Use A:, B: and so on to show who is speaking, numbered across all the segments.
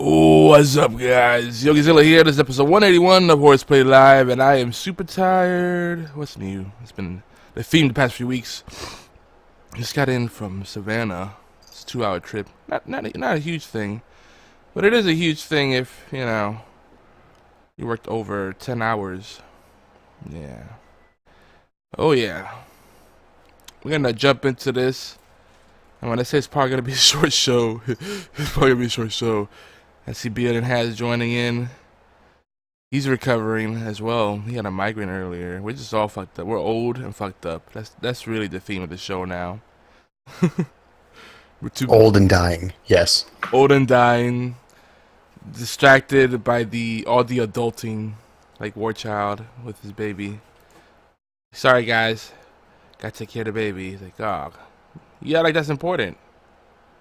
A: What's up, guys? Yogizilla here. This is episode 181 of HorsePLAY Live, and I am super tired. What's new? It's been the theme the past few weeks. Just got in from Savannah. It's a 2-hour trip. Not a huge thing, but it is a huge thing if you worked over 10 hours. Yeah. Oh yeah. We're gonna jump into this, and when I say it's probably gonna be a short show, it's probably gonna be a short show. I see Beard has joining in. He's recovering as well. He had a migraine earlier. We're just all fucked up. We're old and fucked up. That's really the theme of the show now. We're too
B: old and dying. Yes.
A: Old and dying. Distracted by all the adulting, like WarChild with his baby. Sorry guys, gotta take care of the baby. He's like, oh, yeah, like that's important.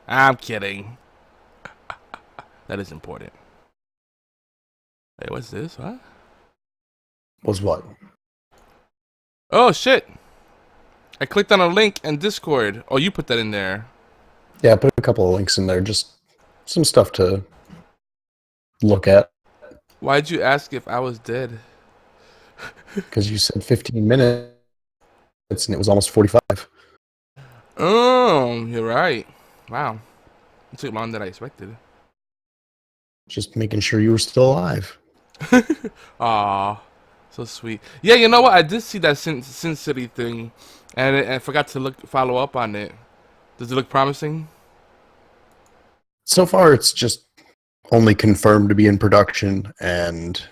A: I'm kidding. That is important. Wait, what's this? What?
B: Was what?
A: Oh, shit. I clicked on a link in Discord. Oh, you put that in there.
B: Yeah, I put a couple of links in there. Just some stuff to look at.
A: Why'd you ask if I was dead?
B: Because you said 15 minutes, and it was almost 45.
A: Oh, you're right. Wow. It took longer than I expected.
B: Just making sure you were still alive.
A: Aw, so sweet. Yeah, you know what? I did see that Sin City thing, and I forgot to follow up on it. Does it look promising?
B: So far, it's just only confirmed to be in production and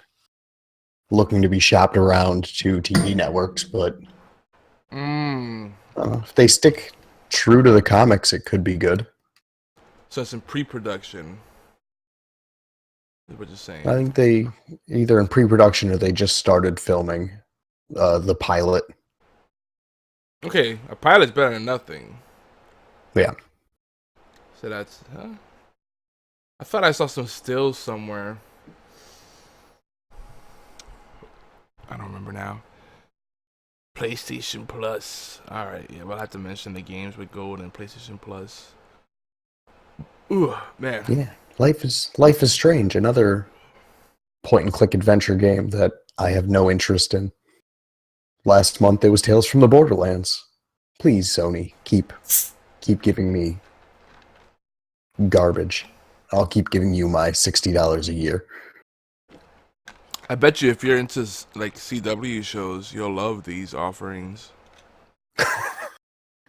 B: looking to be shopped around to TV networks. But if they stick true to the comics, it could be good.
A: So it's in pre-production. Is what you're saying?
B: I think they either in pre-production or they just started filming the pilot.
A: Okay, a pilot's better than nothing.
B: Yeah.
A: So that's. Huh? I thought I saw some stills somewhere. I don't remember now. PlayStation Plus. All right, yeah, we'll have to mention the games with gold and PlayStation Plus. Ooh, man.
B: Yeah. Life is Strange, another point-and-click adventure game that I have no interest in. Last month it was Tales from the Borderlands. Please, Sony, keep giving me garbage. I'll keep giving you my $60 a year.
A: I bet you if you're into like CW shows, you'll love these offerings.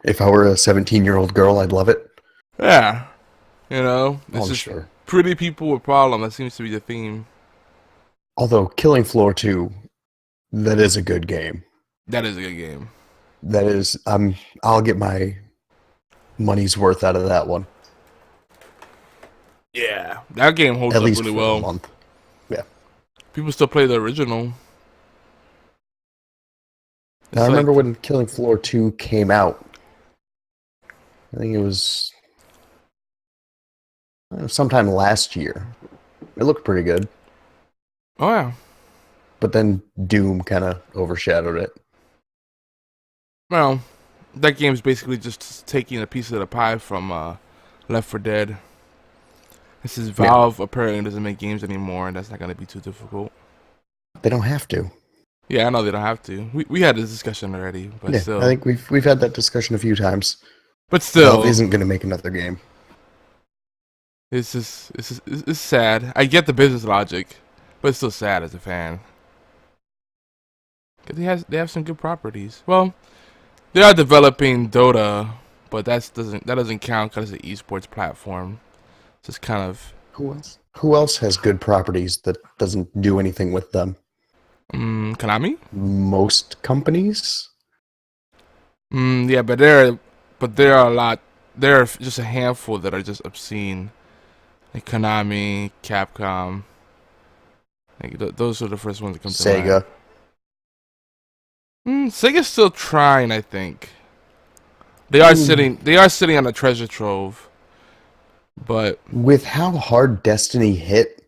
B: If I were a 17-year-old girl, I'd love it.
A: Yeah, it's just
B: sure.
A: Pretty people with problems. That seems to be the theme.
B: Although Killing Floor 2, that is a good game.
A: That is a good game.
B: That is, I'll get my money's worth out of that one.
A: Yeah, that game holds
B: at
A: up
B: least
A: really
B: for
A: well.
B: A month. Yeah.
A: People still play the original.
B: Now, I remember when Killing Floor 2 came out. I think it was sometime last year. It looked pretty good.
A: Oh, yeah.
B: But then Doom kind of overshadowed it.
A: Well, that game's basically just taking a piece of the pie from Left 4 Dead. This is Valve apparently doesn't make games anymore, and that's not going to be too difficult.
B: They don't have to.
A: Yeah, I know they don't have to. We had this discussion already, but
B: yeah,
A: still.
B: I think we've had that discussion a few times.
A: But still,
B: Valve isn't going to make another game.
A: It's sad. I get the business logic, but it's still sad as a fan. Cause they have some good properties. Well, they are developing Dota, but that doesn't count because it's an esports platform. It's just kind of.
B: Who else has good properties that doesn't do anything with them?
A: Konami?
B: Most companies.
A: Yeah, but there are a lot. There are just a handful that are just obscene. Like Konami, Capcom. Like those are the first ones that come to mind. Sega. Sega's still trying, I think. They are sitting on a treasure trove. But
B: with how hard Destiny hit,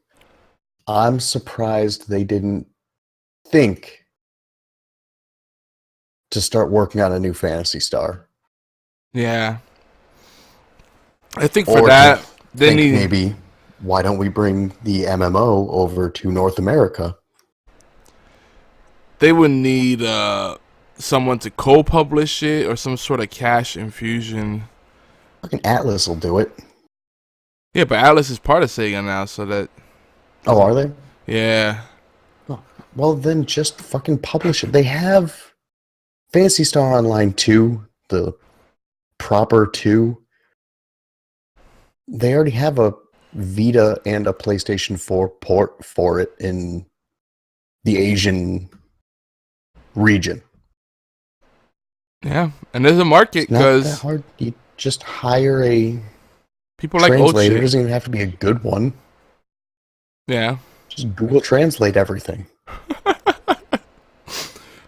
B: I'm surprised they didn't think to start working on a new Phantasy Star.
A: Yeah. I think for that they need
B: maybe why don't we bring the MMO over to North America?
A: They would need someone to co-publish it or some sort of cash infusion.
B: Fucking Atlas will do it.
A: Yeah, but Atlas is part of Sega now, so that...
B: Oh, are they?
A: Yeah.
B: Oh, well, then just fucking publish it. They have Phantasy Star Online 2, the proper 2. They already have a Vita and a PlayStation 4 port for it in the Asian region.
A: Yeah, and there's a market
B: Not that
A: because
B: hard. You just hire a
A: people like
B: translator. It
A: Ochi.
B: doesn't even have to be a good one.
A: Yeah.
B: Just Google Translate everything.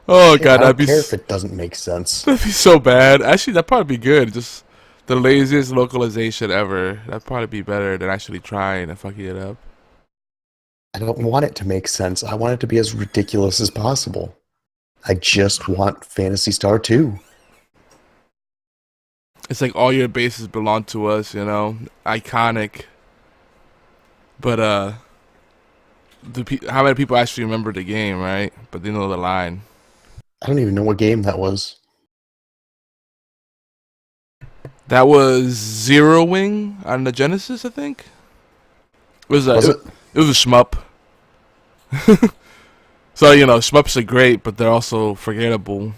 A: Oh
B: Shit,
A: god,
B: I
A: that'd
B: don't
A: be
B: care if it doesn't make sense.
A: that'd be so bad. Actually, that'd probably be good. Just the laziest localization ever. That'd probably be better than actually trying and fucking it up.
B: I don't want it to make sense. I want it to be as ridiculous as possible. I just want Phantasy Star 2.
A: It's like all your bases belong to us, you know, iconic. But how many people actually remember the game, right? But they know the line.
B: I don't even know what game that was.
A: That was Zero Wing on the Genesis, I think. It was
B: Was it?
A: It was a shmup. So you know, shmups are great, but they're also forgettable.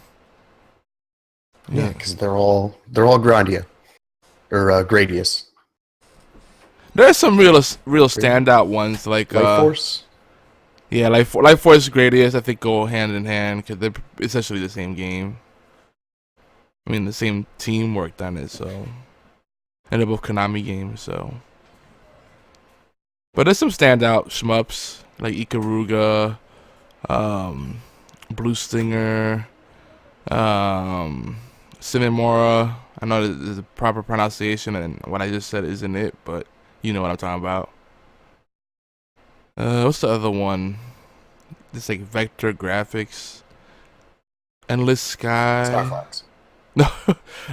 B: Yeah, because they're all Grandia. Or Gradius.
A: There's some real standout ones like
B: Life Force?
A: Yeah, Life Force Gradius I think go hand in hand because they're essentially the same game. I mean, the same team worked on it, so, and they're both Konami games, so. But there's some standout shmups like Ikaruga, Blue Stinger, Simimura. I know there's a proper pronunciation, and what I just said isn't it, but you know what I'm talking about. What's the other one? It's like Vector Graphics, Endless Sky.
B: Star Fox.
A: No,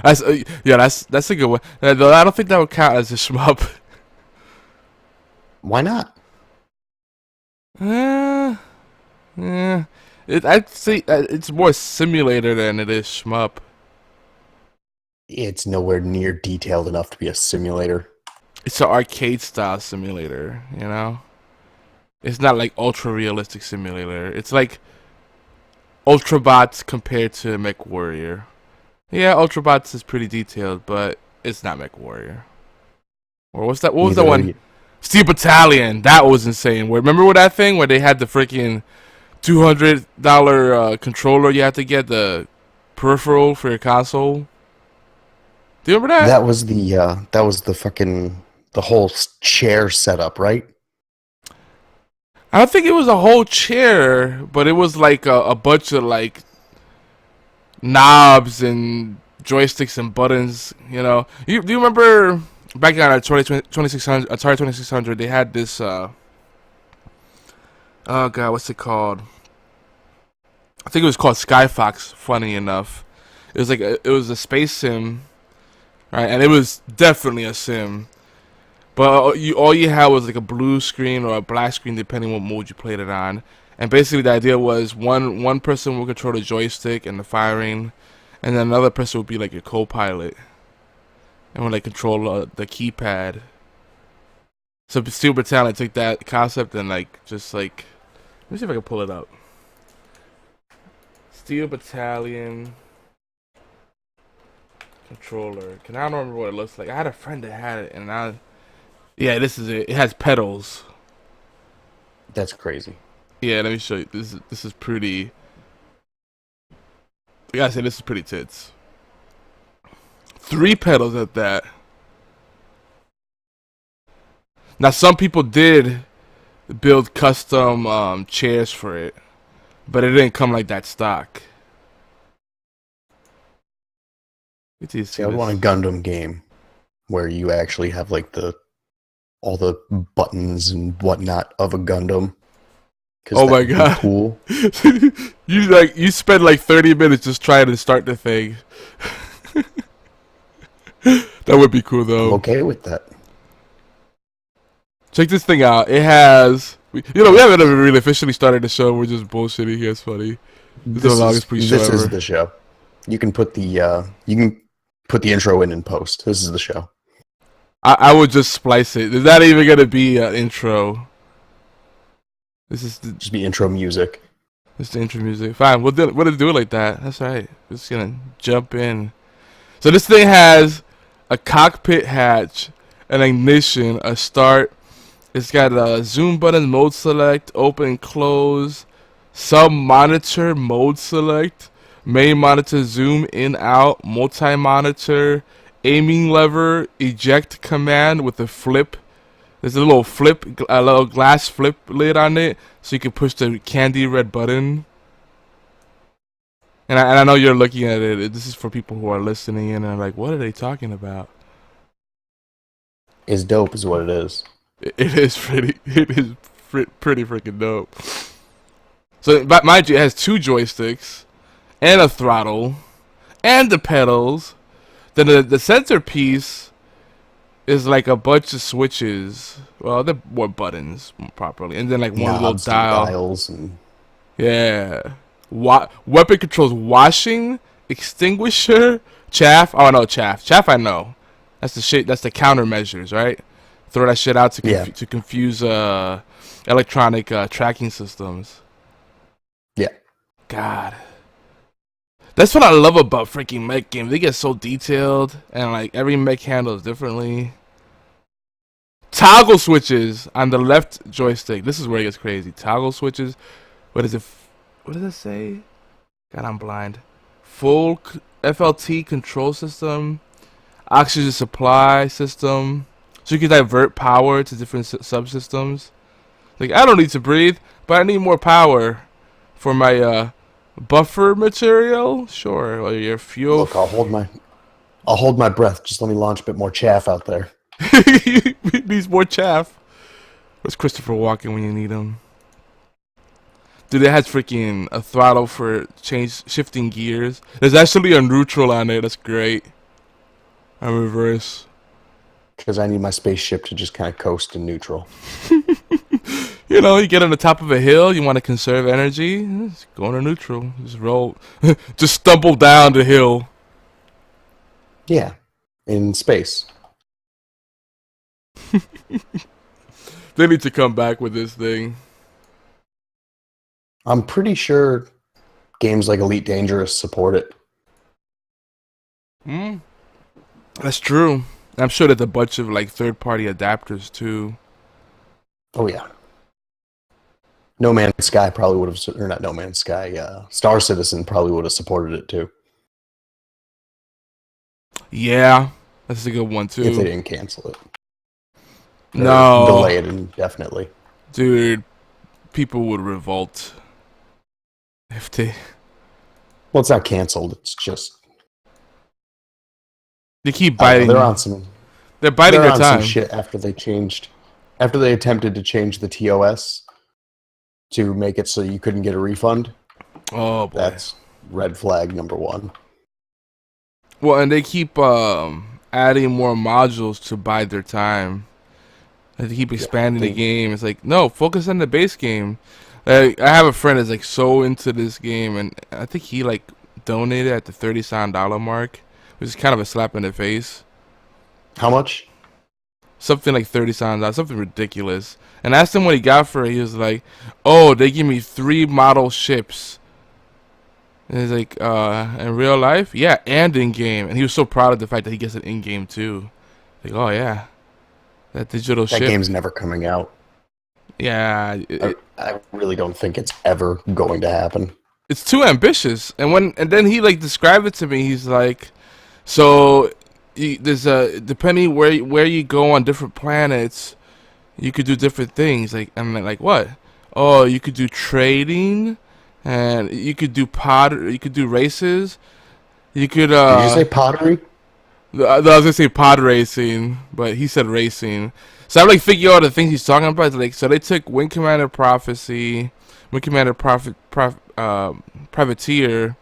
A: that's a good one. Though I don't think that would count as a shmup.
B: Why not?
A: Yeah. I'd say it's more simulator than it is shmup.
B: It's nowhere near detailed enough to be a simulator.
A: It's an arcade style simulator, you know? It's not like ultra realistic simulator. It's like Ultrabots compared to Mech Warrior. Yeah, Ultrabots is pretty detailed, but it's not Mech Warrior. Or what's that? What was the one? Steel Battalion. That was insane. Remember with that thing where they had the freaking $200 controller you had to get, the peripheral for your console? Do you remember that?
B: That was the fucking the whole chair setup, right?
A: I don't think it was a whole chair, but it was like a bunch of like knobs and joysticks and buttons. You know, do you remember back on Atari 2600? They had this. Oh god, what's it called? I think it was called Skyfox. Funny enough, it was like it was a space sim, right? And it was definitely a sim. But all you had was like a blue screen or a black screen, depending what mode you played it on. And basically, the idea was one person would control the joystick and the firing, and then another person would be like your co-pilot, and would like control the keypad. So Steel Battalion took that concept and like just like, let me see if I can pull it up. Steel Battalion controller. Cause I don't remember what it looks like. I had a friend that had it, and yeah, this is it. It has pedals.
B: That's crazy.
A: Yeah, let me show you. This is pretty. I gotta say, this is pretty tits. 3 pedals at that. Now, some people did build custom chairs for it, but it didn't come like that stock.
B: See, I want a Gundam game where you actually have like all the buttons and whatnot of a Gundam.
A: Oh my god!
B: Cool.
A: you spend like 30 minutes just trying to start the thing. That would be cool though.
B: I'm okay with that.
A: Check this thing out. It has, we haven't ever really officially started the show. We're just bullshitting here. It's funny. This is the longest pre-show ever.
B: This is the show. You can put the intro in post. This is the show.
A: I would just splice it. There's not even gonna be an intro. This is
B: just be intro music.
A: This is the intro music. Fine, we'll do it like that. That's right. We're just gonna jump in. So this thing has a cockpit hatch, an ignition, a start. It's got a zoom button, mode select, open and close, sub monitor, mode select, main monitor, zoom in out, multi monitor, aiming lever, eject command with a flip. There's a little glass flip lid on it, so you can push the candy red button. And I know you're looking at it. This is for people who are listening in and are like, what are they talking about?
B: It's dope is what it is.
A: It is pretty freaking dope. So, but mind you, it has 2 joysticks, and a throttle, and the pedals. Then the centerpiece is like a bunch of switches. Well, they're more buttons properly, and then like one little
B: dials and
A: yeah. Weapon controls: washing, extinguisher, chaff. Oh no, chaff. Chaff I know. That's the shit. That's the countermeasures, right? Throw that shit out to confuse electronic tracking systems.
B: Yeah.
A: God. That's what I love about freaking mech games. They get so detailed, and like every mech handles differently. Toggle switches on the left joystick. This is where it gets crazy. Toggle switches. What is it? What does it say? God, I'm blind. Full FLT control system. Oxygen supply system. So you can divert power to different subsystems. Like, I don't need to breathe, but I need more power for my buffer material. Sure, or your fuel.
B: Look, I'll hold my breath. Just let me launch a bit more chaff out there.
A: It needs more chaff. Where's Christopher Walken when you need him? Dude, it has freaking a throttle for shifting gears. There's actually a neutral on it. That's great. A reverse.
B: Because I need my spaceship to just kind of coast in neutral.
A: You get on the top of a hill, you want to conserve energy, just go into neutral. Just roll. Just stumble down the hill.
B: Yeah. In space.
A: They need to come back with this thing.
B: I'm pretty sure games like Elite Dangerous support it.
A: That's true. I'm sure there's a bunch of like third-party adapters too.
B: Oh yeah. No Man's Sky probably would have, or not No Man's Sky. Star Citizen probably would have supported it too.
A: Yeah, that's a good one too.
B: If they didn't cancel it.
A: No.
B: Delay it indefinitely.
A: Dude, people would revolt if they.
B: Well, it's not canceled. It's just.
A: They keep biting.
B: They're on some.
A: They're biting their time.
B: Some shit after they changed. After they attempted to change the TOS to make it so you couldn't get a refund.
A: Oh boy.
B: That's red flag number 1.
A: Well, and they keep adding more modules to bide their time. They keep expanding the game. It's like, no, focus on the base game. I have a friend that's like so into this game, and I think he like donated at the $30 mark, which is kind of a slap in the face.
B: How much?
A: Something like $30, something ridiculous. And I asked him what he got for it. He was like, "Oh, they give me 3 model ships." And he's like, "In real life, yeah, and in game." And he was so proud of the fact that he gets it in game too. Like, oh yeah, that digital ship.
B: That game's never coming out.
A: Yeah,
B: I really don't think it's ever going to happen.
A: It's too ambitious. And then he like described it to me. He's like, so there's depending where you go on different planets, you could do different things. Like, I'm like, what? Oh, you could do trading, and you could do you could do races. You could.
B: Did you say pottery?
A: I was gonna say pod racing, but he said racing. So I'm like figuring out the things he's talking about. Like, so they took Wing Commander Prophecy, Wing Commander Privateer,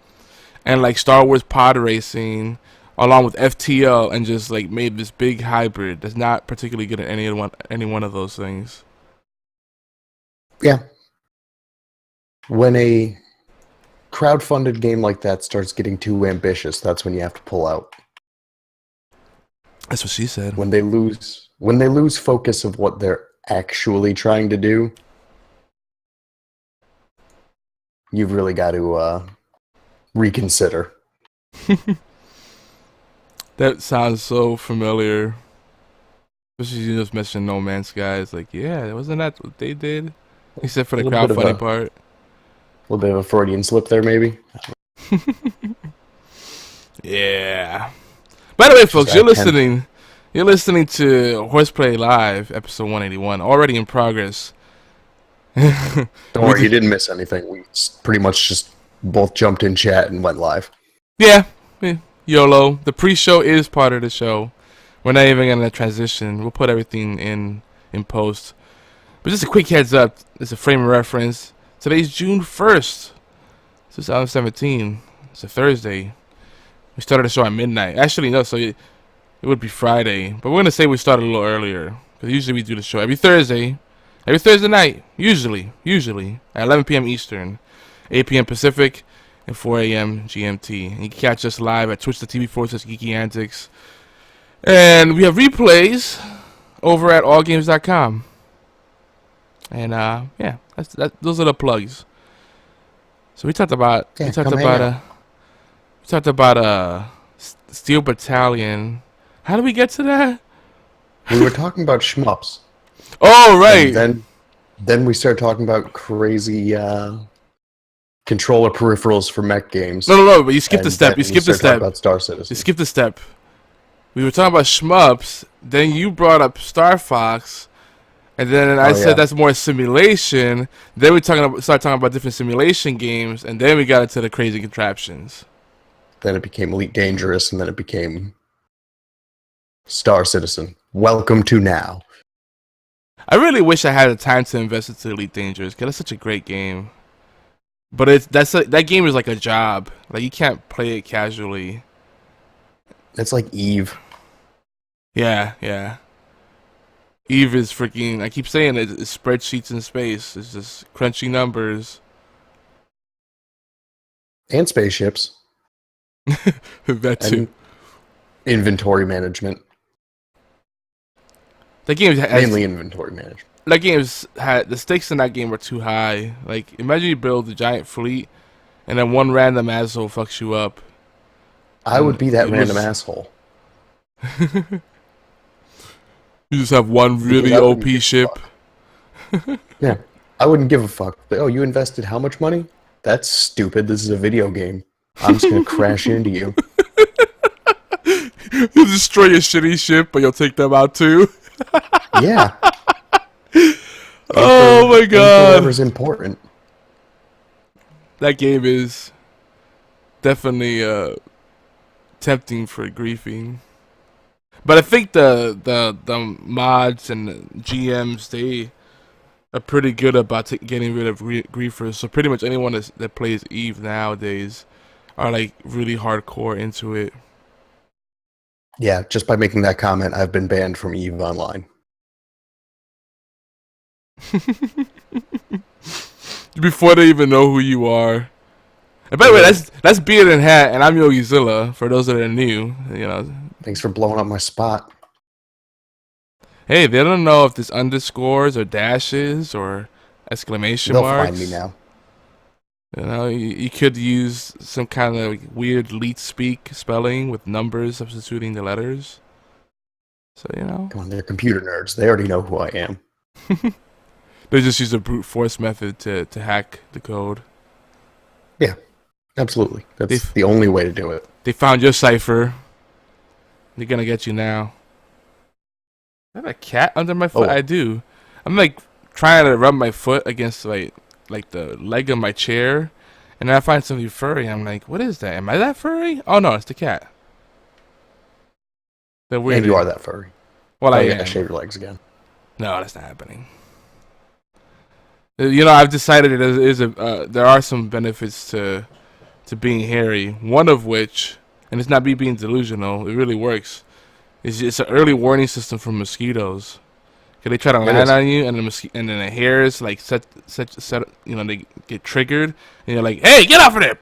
A: and like Star Wars pod racing, along with FTL, and just like made this big hybrid that's not particularly good at any one of those things.
B: Yeah. When a crowdfunded game like that starts getting too ambitious, that's when you have to pull out.
A: That's what she said.
B: When they lose focus of what they're actually trying to do, you've really got to reconsider.
A: That sounds so familiar. Especially you just mentioned No Man's Sky. It's like, yeah, wasn't that what they did? Except for the crowdfunding part.
B: A little bit of a Freudian slip there, maybe.
A: Yeah. By the way, folks, you're listening to HorsePLAY Live, episode 181, already in progress.
B: Don't worry, you didn't miss anything. We pretty much just both jumped in chat and went live.
A: Yeah, YOLO. The pre-show is part of the show. We're not even going to transition. We'll put everything in post. But just a quick heads up. It's a frame of reference. Today's June 1st, 2017. It's a Thursday. We started the show at midnight. Actually, no, so it would be Friday. But we're going to say we started a little earlier. Because usually we do the show every Thursday night. Usually. At 11 p.m. Eastern, 8 p.m. Pacific, and 4 a.m. GMT. And you can catch us live at twitch.tv/Geeky Antics. And we have replays over at allgames.com. And yeah, those are the plugs. So we talked about Steel Battalion. How did we get to that?
B: We were talking about shmups.
A: Oh, right.
B: And then we started talking about crazy controller peripherals for mech games.
A: No, but you skipped a step. You skipped a step.
B: About Star Citizen.
A: You skipped a step. We were talking about shmups. Then you brought up Star Fox. And then I said that's more simulation. Then we started talking about different simulation games. And then we got into the crazy contraptions.
B: Then it became Elite Dangerous. And then it became Star Citizen. Welcome to now.
A: I really wish I had the time to invest into Elite Dangerous, because it's such a great game. But that game is like a job. Like, you can't play it casually.
B: It's like Eve.
A: Yeah. Eve is freaking, I keep saying it, it's spreadsheets in space. It's just crunchy numbers.
B: And spaceships.
A: That too.
B: And inventory management.
A: That game has
B: mainly inventory management.
A: That game's had the stakes in that game were too high. Like, imagine you build a giant fleet, and then one random asshole fucks you up.
B: I would be that random asshole.
A: You just have one really OP ship.
B: Yeah, I wouldn't give a fuck. But, oh, you invested how much money? That's stupid. This is a video game. I'm just gonna crash into you.
A: You'll destroy your shitty ship, but you'll take them out too.
B: Yeah.
A: Oh my god.
B: Whatever's important.
A: That game is definitely tempting for griefing. But I think the mods and the GMs, they are pretty good about getting rid of griefers. So pretty much anyone that plays Eve nowadays are like really hardcore into it.
B: Yeah, just by making that comment, I've been banned from EVE Online.
A: Before they even know who you are. And by the way, that's Beard and Hat, and I'm Yogizilla, for those that are new, you know.
B: Thanks for blowing up my spot.
A: Hey, they don't know if there's underscores or dashes or exclamation marks.
B: They'll find me now.
A: You know, you could use some kind of weird leet speak spelling with numbers substituting the letters. So, you know.
B: Come on, they're computer nerds. They already know who I am.
A: They just use a brute force method to hack the code.
B: Yeah, absolutely. That's the only way to do it.
A: They found your cipher. They're gonna get you now. I have a cat under my foot? Oh. I do. I'm like trying to rub my foot against like the leg of my chair, and then I find something furry. I'm like, what is that? Am I that furry? Oh no, it's the cat.
B: And you are that furry.
A: Well, I
B: gotta shave your legs again.
A: No, that's not happening. You know, I've decided there are some benefits to being hairy. One of which and it's not me being delusional. It really works. It's an early warning system for mosquitoes. Cause they try to land on you, and and then the hairs like set, you know, they get triggered, and you're like, "Hey, get off of there!"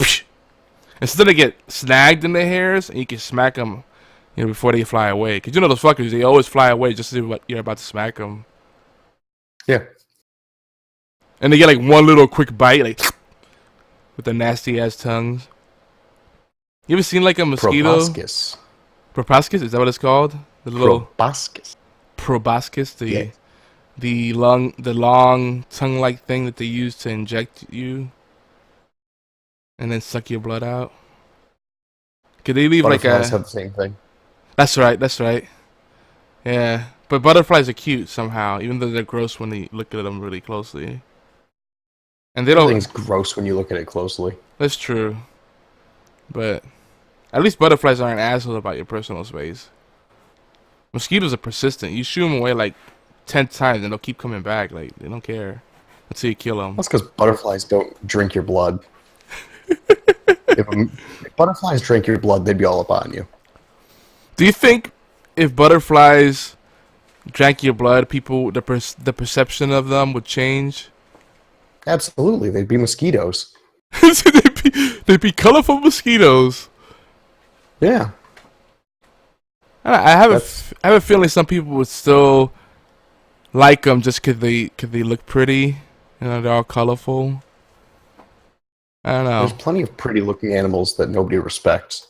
A: Instead, they get snagged in the hairs, and you can smack them, you know, before they fly away. Cause you know those fuckers, they always fly away just as you're about to smack them.
B: Yeah.
A: And they get like one little quick bite, like with the nasty ass tongues. You ever seen like a mosquito?
B: Proboscis.
A: Proboscis, is that what it's called? The little
B: proboscis.
A: Proboscis, the long tongue-like thing that they use to inject you, and then suck your blood out. Could they leave
B: Butterflies have the same thing.
A: That's right. That's right. Yeah, but butterflies are cute somehow, even though they're gross when you look at them really closely. And they don't.
B: Everything's gross when you look at it closely.
A: That's true, but at least butterflies aren't assholes about your personal space. Mosquitoes are persistent. You shoo them away like 10 times and they'll keep coming back. Like, they don't care until you kill them.
B: That's because butterflies don't drink your blood. if butterflies drank your blood, they'd be all up on you.
A: Do you think if butterflies drank your blood, the perception of them would change?
B: Absolutely. They'd be mosquitoes.
A: they'd be colorful mosquitoes.
B: Yeah.
A: I have a feeling some people would still like them just because they look pretty. You know, they're all colorful. I don't know.
B: There's plenty of pretty looking animals that nobody respects.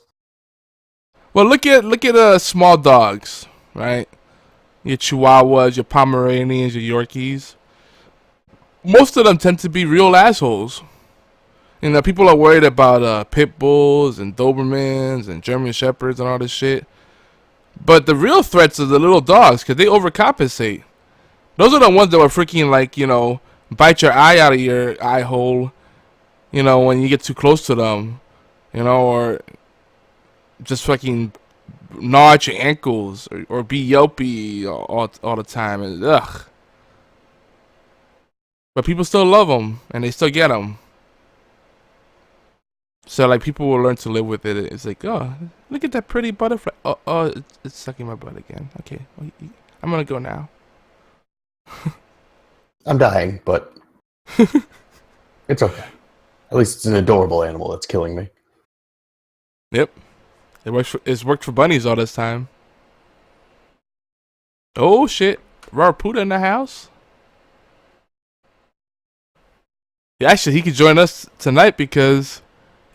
A: Well, look at small dogs, right? Your Chihuahuas, your Pomeranians, your Yorkies. Most of them tend to be real assholes. You know, people are worried about pit bulls and Dobermans and German Shepherds and all this shit. But the real threats are the little dogs, because they overcompensate. Those are the ones that will freaking, like, you know, bite your eye out of your eye hole, you know, when you get too close to them, you know, or just fucking gnaw at your ankles, or be yelpy all the time. And, ugh. But people still love them, and they still get them. So, like, people will learn to live with it. It's like, oh, look at that pretty butterfly. Oh, it's sucking my blood again. Okay, I'm gonna go now.
B: I'm dying, but it's okay. At least it's an adorable animal that's killing me.
A: Yep. It's worked for bunnies all this time. Oh, shit. Rarputa in the house? Yeah, actually, he could join us tonight because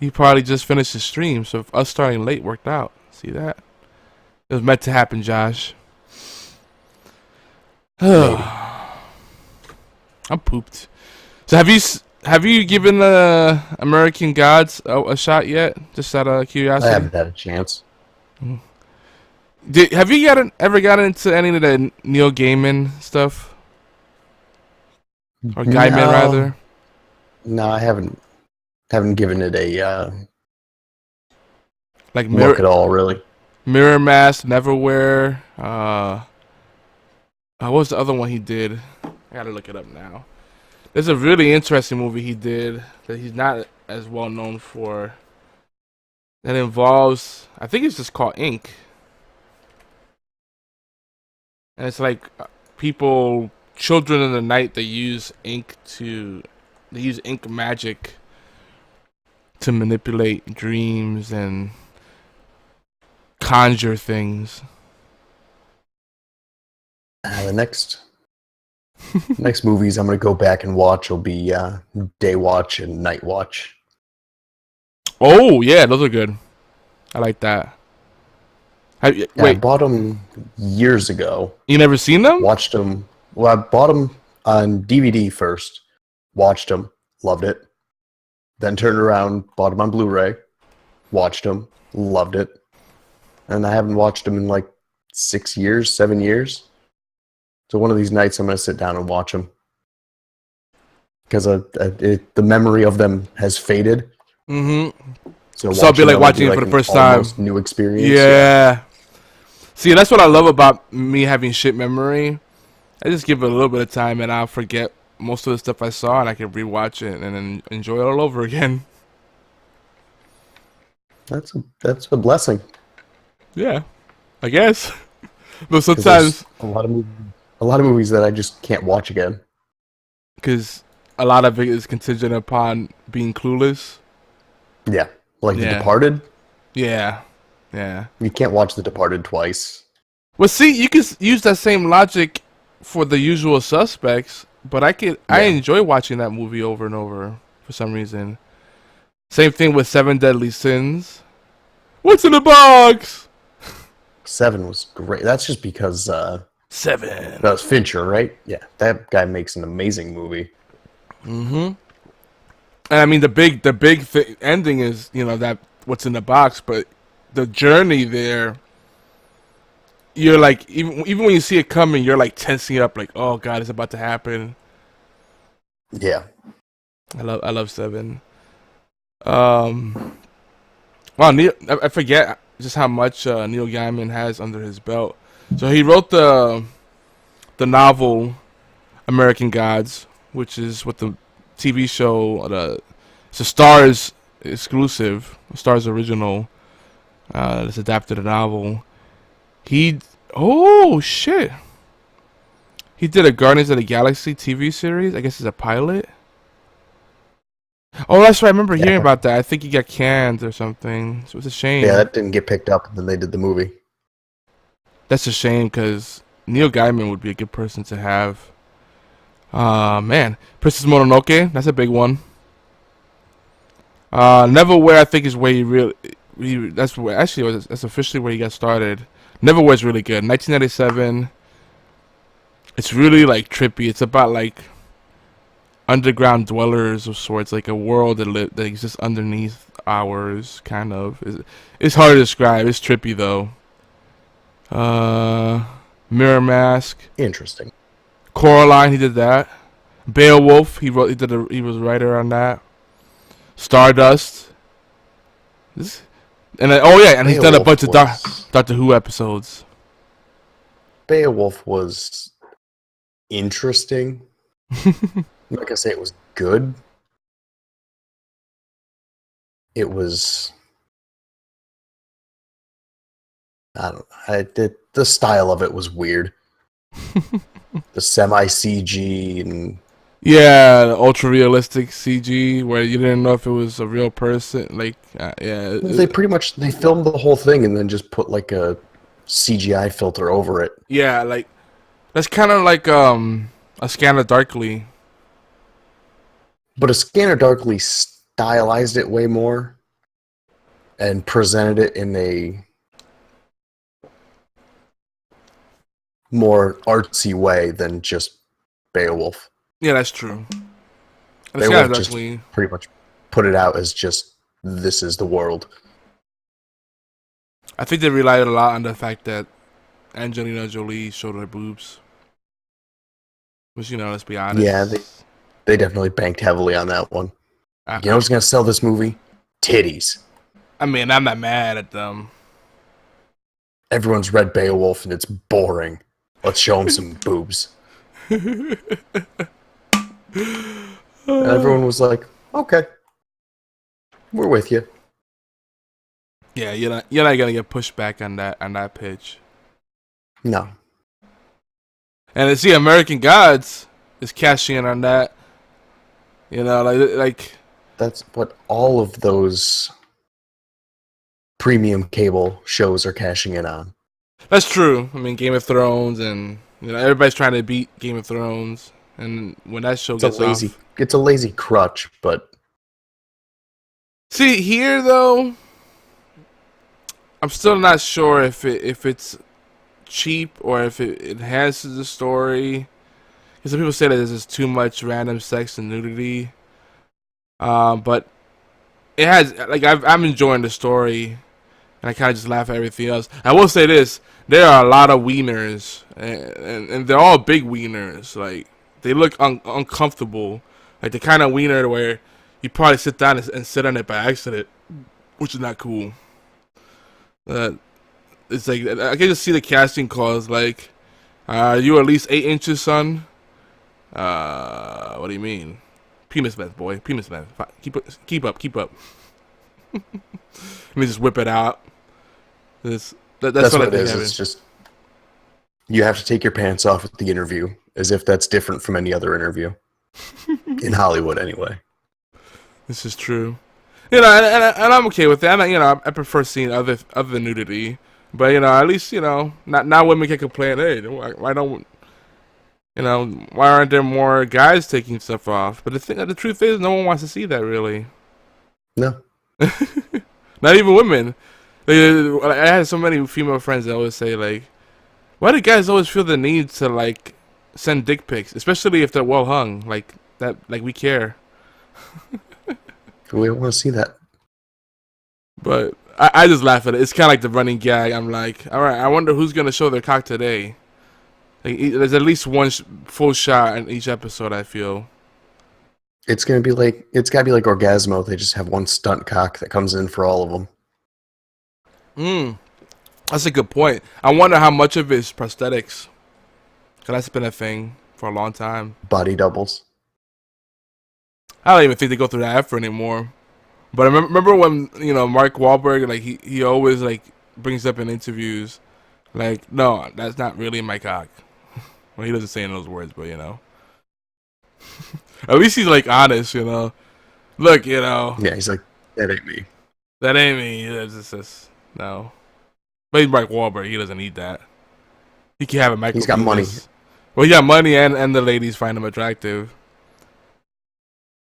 A: he probably just finished his stream, so if us starting late worked out. See that? It was meant to happen, Josh. I'm pooped. So have you given American Gods a shot yet? Just out of curiosity.
B: I haven't had a chance.
A: Have you ever gotten into any of the Neil Gaiman stuff? Or Gaiman, rather?
B: No, I haven't given it a
A: like
B: look at all, really.
A: Mirrormask, Neverwhere. What was the other one he did? I gotta look it up now. There's a really interesting movie he did that he's not as well known for. That involves, I think it's just called Ink. And it's like children in the night, they use ink magic to manipulate dreams and conjure things.
B: The next movies I'm going to go back and watch will be Day Watch and Night Watch.
A: Oh, yeah, those are good. I like that. Wait,
B: I bought them years ago.
A: You never seen them?
B: Watched them. Well, I bought them on DVD first. Watched them. Loved it. Then turned around, bought them on Blu-ray. Watched them. Loved it. And I haven't watched them in like 6 years, 7 years. So one of these nights I'm going to sit down and watch them. Because the memory of them has faded.
A: Mm-hmm.
B: So
A: I'll be like watching it for the first time.
B: New experience.
A: Yeah. See, that's what I love about me having shit memory. I just give it a little bit of time and I'll forget most of the stuff I saw and I can rewatch it and then enjoy it all over again.
B: That's a blessing.
A: Yeah, I guess. But
B: 'Cause there's
A: sometimes,
B: a lot of movies that I just can't watch again.
A: because a lot of it is contingent upon being clueless.
B: Yeah, like The
A: Yeah,
B: Departed.
A: yeah, yeah.
B: You can't watch The Departed twice.
A: Well, see, you can use that same logic for The Usual Suspects, but I
B: Yeah,
A: enjoy watching that movie over and over for some reason. Same thing with Seven Deadly Sins. What's in the box?
B: Seven was great. That's just because
A: Seven.
B: that was Fincher, right? Yeah, that guy makes an amazing movie.
A: Mm-hmm. And I mean, the big ending is, that what's in the box, but the journey there, you're like, even when you see it coming, you're like tensing up, like, oh god, it's about to happen.
B: Yeah,
A: I love Seven. Um, wow, I forget just how much Neil Gaiman has under his belt. So he wrote the novel American Gods, which is what the TV show, it's a Stars exclusive, a Stars original. It's adapted a novel. He, oh shit, he did a Guardians of the Galaxy TV series. I guess it's a pilot. Oh, that's right. I remember hearing
B: yeah,
A: about that. I think he got canned or something. So it's a
B: yeah.
A: shame.
B: That didn't get picked up, and then they did the movie.
A: That's a shame because Neil Gaiman would be a good person to have. Man, Princess Mononoke. That's a big one. Neverwhere, I think, is where that's where actually that's officially where he got started. Neverwhere is really good. 1997. It's really like trippy. It's about like underground dwellers of sorts, like a world that exists underneath ours, kind of. It's hard to describe. It's trippy though. Mirrormask,
B: Interesting.
A: Coraline, he did that. Beowulf, he was a writer on that. Stardust. This, and then, oh yeah, and he's done a bunch of Doctor Who episodes.
B: Beowulf was interesting. I'm not gonna say it was good. It was, I don't know. The style of it was weird. The semi CG and
A: Yeah, the ultra realistic CG where you didn't know if it was a real person. Like, yeah,
B: they filmed the whole thing and then just put like a CGI filter over it.
A: yeah, like that's kind of like a Scanner Darkly.
B: But a Scanner Darkly stylized it way more and presented it in a more artsy way than just Beowulf.
A: Yeah, that's true. And Scanner
B: Beowulf just
A: Darkly.
B: pretty much put it out as just, this is the world.
A: I think they relied a lot on the fact that Angelina Jolie showed her boobs. Which, let's be honest.
B: Yeah, they definitely banked heavily on that one.
A: I,
B: You know what's going to sell this movie? Titties.
A: I mean, I'm not mad at them.
B: Everyone's read Beowulf and it's boring. Let's show them some boobs. And everyone was like, okay, we're with you.
A: Yeah, you're not gonna get pushed back on that pitch.
B: No.
A: And to see American Gods is cashing in on that. Like
B: That's what all of those premium cable shows are cashing in on.
A: that's true. I mean, Game of Thrones, and everybody's trying to beat Game of Thrones, and when that show gets off,
B: It's a lazy crutch, but
A: see here though, I'm still not sure if it's cheap or if it enhances the story. Because some people say that there's just too much random sex and nudity. But it has, like, I'm enjoying the story, and I kind of just laugh at everything else. I will say this: there are a lot of wieners, and they're all big wieners. Like, they look uncomfortable, like the kind of wiener where you probably sit down and sit on it by accident, which is not cool. It's like I can just see the casting calls. Like, are you at least 8 inches, son? What do you mean? Penis length, boy. Penis length. Keep up. Let me just whip it out. That's what
B: it is. It's just you have to take your pants off at the interview, as if that's different from any other interview in Hollywood, anyway.
A: This is true. You know, and I'm okay with that. I prefer seeing other nudity, but at least not women can complain. Hey, why don't why aren't there more guys taking stuff off? But the truth is, no one wants to see that, really.
B: No.
A: Not even women. I had so many female friends that always say, like, why do guys always feel the need to, like, send dick pics, especially if they're well hung, like that, like we care.
B: We don't want to see that.
A: But I just laugh at it. It's kind of like the running gag. I'm like, all right, I wonder who's gonna show their cock today. Like, there's at least one full shot in each episode, I feel.
B: It's gotta be like Orgasmo. They just have one stunt cock that comes in for all of them.
A: That's a good point. I wonder how much of it is prosthetics. Cause that's been a thing for a long time.
B: Body doubles.
A: I don't even think they go through that effort anymore. But I remember when Mark Wahlberg, like he always like brings up in interviews, like, no, that's not really my cock. Well, he doesn't say in those words, but at least he's like honest, Look,
B: Yeah, he's like, that ain't me.
A: That ain't me. It's just no. But he's Mark Wahlberg. He doesn't need that. He can have a micro.
B: He's got money.
A: Well, he got money, and the ladies find him attractive.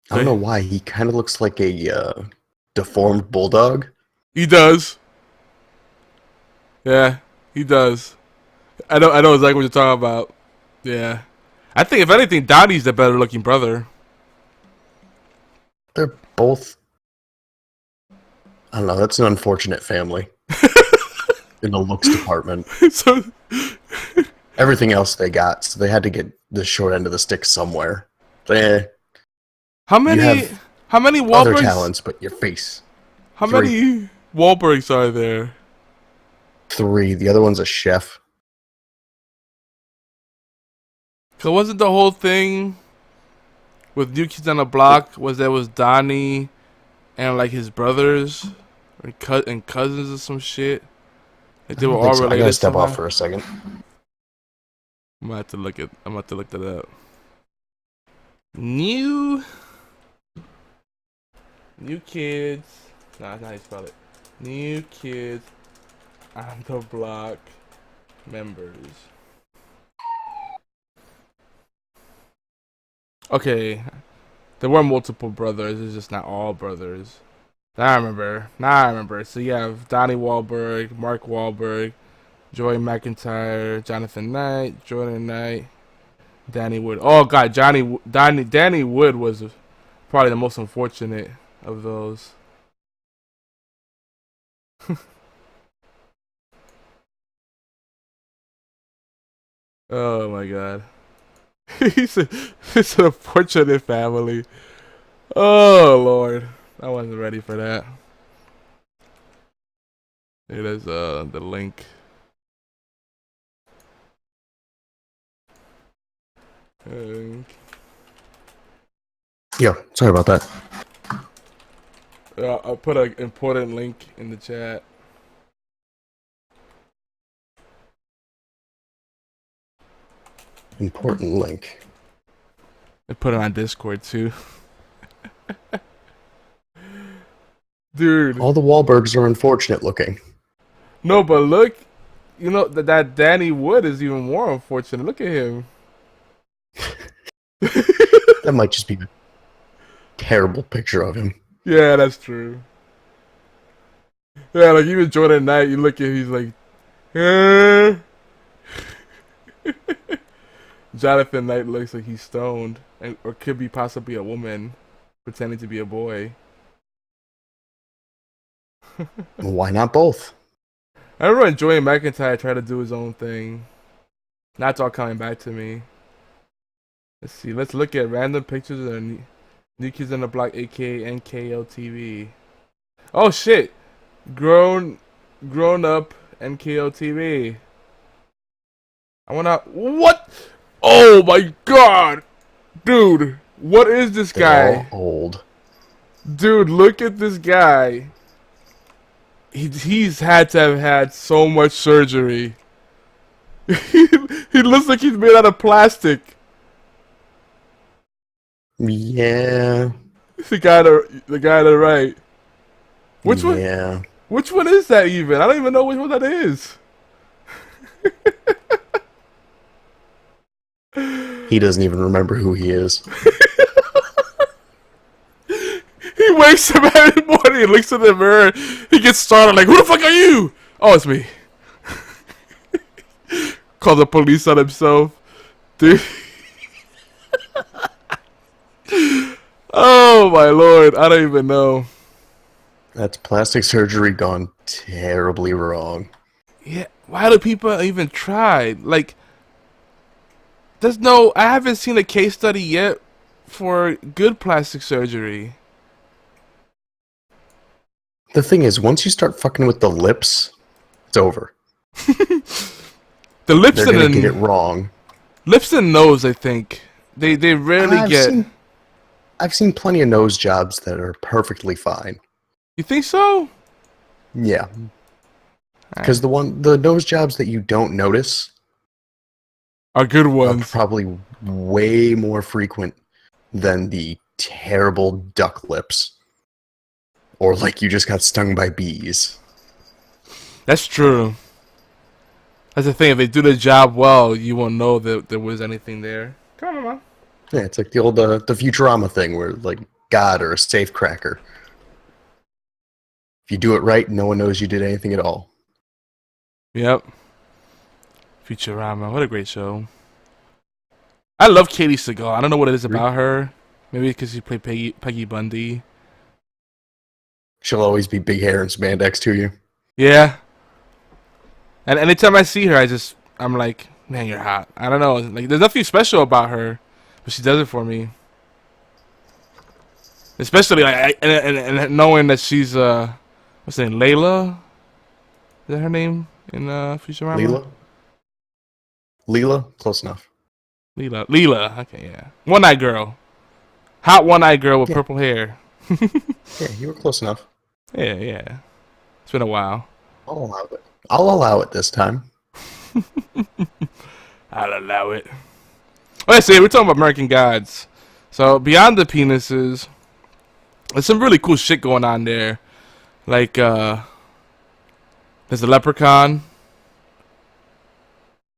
B: I don't know why. He kind of looks like a deformed bulldog.
A: He does. Yeah, he does. I know exactly what you're talking about. Yeah. I think, if anything, Donnie's the better looking brother.
B: They're both... I don't know, that's an unfortunate family. In the looks department.
A: So...
B: Everything else they got, so they had to get the short end of the stick somewhere.
A: How many Wahlbergs?
B: Other talents, but your face.
A: How many Wahlbergs are there?
B: 3. The other one's a chef.
A: Cause wasn't the whole thing with New Kids on the Block was Donnie and like his brothers and cousins or some shit? Like they were all related.
B: I gotta step off for a second.
A: I'm gonna have to look that up. New Kids. Nah, that's not how you spell it. New Kids on the Block members. Okay, there were multiple brothers. It's just not all brothers. Now I remember. So you have Donnie Wahlberg, Mark Wahlberg, Joey McIntyre, Jonathan Knight, Jordan Knight, Danny Wood. Oh God, Danny Wood was probably the most unfortunate of those. Oh my God. It's an unfortunate family. Oh Lord, I wasn't ready for that. Here's the link.
B: Yeah, sorry about that.
A: I'll put an important link in the chat.
B: Important link.
A: I put it on Discord too. Dude.
B: All the Wahlbergs are unfortunate looking.
A: No, but look, that Danny Wood is even more unfortunate. Look at him.
B: That might just be a terrible picture of him.
A: Yeah, that's true. Yeah, like even Jordan Knight, you look at he's like, Jonathan Knight looks like he's stoned, or could be possibly a woman pretending to be a boy.
B: Why not both?
A: I remember when Joey McIntyre tried to do his own thing. That's all coming back to me. Let's see. Let's look at random pictures of New Kids on the Block, aka NKO TV. Oh shit! Grown up NKO TV. I wanna. What? Oh my God, dude! What is this guy?
B: They're all old.
A: Dude, look at this guy. he's had to have had so much surgery. He looks like he's made out of plastic.
B: Yeah.
A: The guy to the right. Which one?
B: Yeah.
A: Which one is that even? I don't even know which one that is.
B: He doesn't even remember who he is.
A: He wakes up every morning and looks in the mirror. He gets startled like, who the fuck are you? Oh, it's me. Call the police on himself. Dude. Oh my lord, I don't even know.
B: That's plastic surgery gone terribly wrong.
A: Yeah, why do people even try? Like, I haven't seen a case study yet for good plastic surgery.
B: The thing is, once you start fucking with the lips, it's over.
A: The lips
B: They're
A: and
B: gonna get it wrong.
A: Lips and nose, I think. They rarely get...
B: I've seen plenty of nose jobs that are perfectly fine.
A: You think so?
B: Yeah. Because the nose jobs that you don't notice
A: are good
B: are
A: ones.
B: probably way more frequent than the terrible duck lips. Or like you just got stung by bees.
A: That's true. That's the thing. If they do the job well, you won't know that there was anything there. Come on, man.
B: Yeah, it's like the old the Futurama thing where like God or a safe cracker. If you do it right, no one knows you did anything at all.
A: Yep. Futurama. What a great show. I love Katie Seagal. I don't know what it is about her. Maybe because she played Peggy Bundy.
B: She'll always be big hair and spandex to you.
A: Yeah. And anytime I see her, I'm like, man, you're hot. I don't know. Like, there's nothing special about her, but she does it for me. Especially like, and knowing that she's what's her name, Layla? Is that her name in Futurama?
B: Leela, close enough.
A: Leela. Okay, yeah. One-eyed girl. Hot one-eyed girl with purple hair.
B: Yeah, you were close enough.
A: Yeah. It's been a while.
B: I'll allow it. I'll allow it this time.
A: I'll allow it. Let's see, we're talking about American Gods. So, beyond the penises, there's some really cool shit going on there. Like, there's a leprechaun.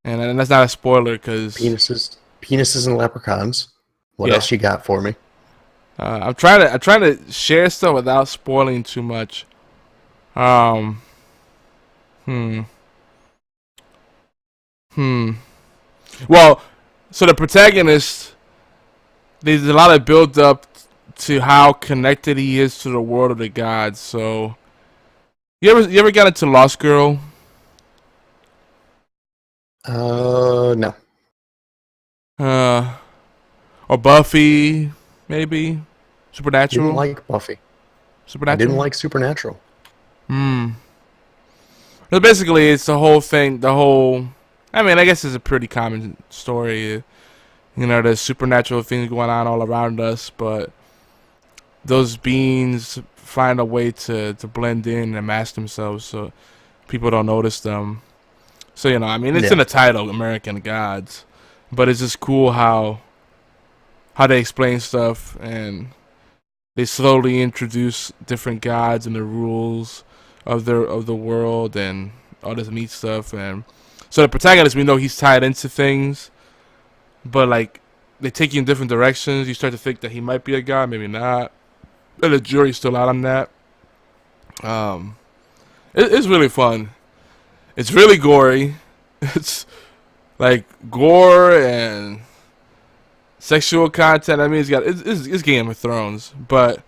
A: And that's not a spoiler, because...
B: Penises and leprechauns. What else you got for me?
A: I'm trying to share stuff without spoiling too much. Well, so the protagonist, there's a lot of build up to how connected he is to the world of the gods. So, you ever got into Lost Girl?
B: No.
A: Or Buffy, maybe Supernatural.
B: Didn't like Buffy.
A: Supernatural.
B: I didn't like Supernatural.
A: So basically, it's the whole thing. I mean, I guess it's a pretty common story. You know, there's supernatural things going on all around us, but those beings find a way to blend in and mask themselves so people don't notice them. So, you know, I mean, it's in the title, American Gods, but it's just cool how they explain stuff, and they slowly introduce different gods and the rules of the world and all this neat stuff. And so the protagonist, we know he's tied into things, but like they take you in different directions. You start to think that he might be a god, maybe not. And the jury's still out on that. It's really fun. It's really gory. It's like gore and sexual content. I mean, it's Game of Thrones, but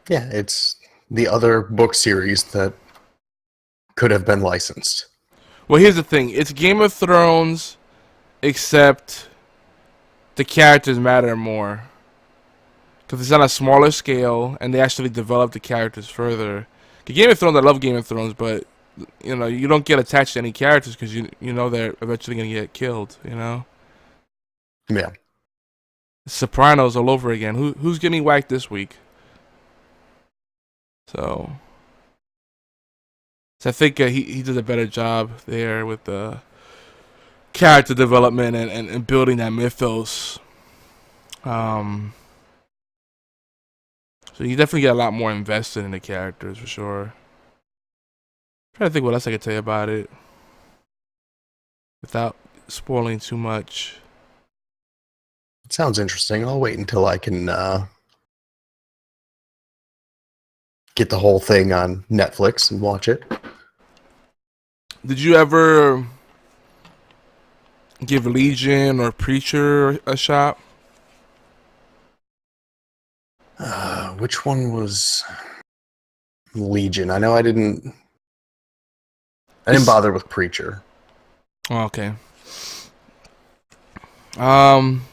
B: yeah, it's the other book series that could have been licensed.
A: Well, here's the thing. It's Game of Thrones, except the characters matter more. Because it's on a smaller scale, and they actually develop the characters further. Game of Thrones, I love Game of Thrones, but you know, you don't get attached to any characters because you know they're eventually going to get killed, you know?
B: Yeah.
A: Sopranos all over again. Who's getting whacked this week? So, So I think he did a better job there with the character development and building that mythos. So you definitely get a lot more invested in the characters for sure. Trying to think what else I could tell you about it without spoiling too much.
B: It sounds interesting. I'll wait until I can get the whole thing on Netflix and watch it.
A: Did you ever give Legion or Preacher a shot?
B: Which one was Legion? I know I didn't bother with Preacher.
A: Oh, okay.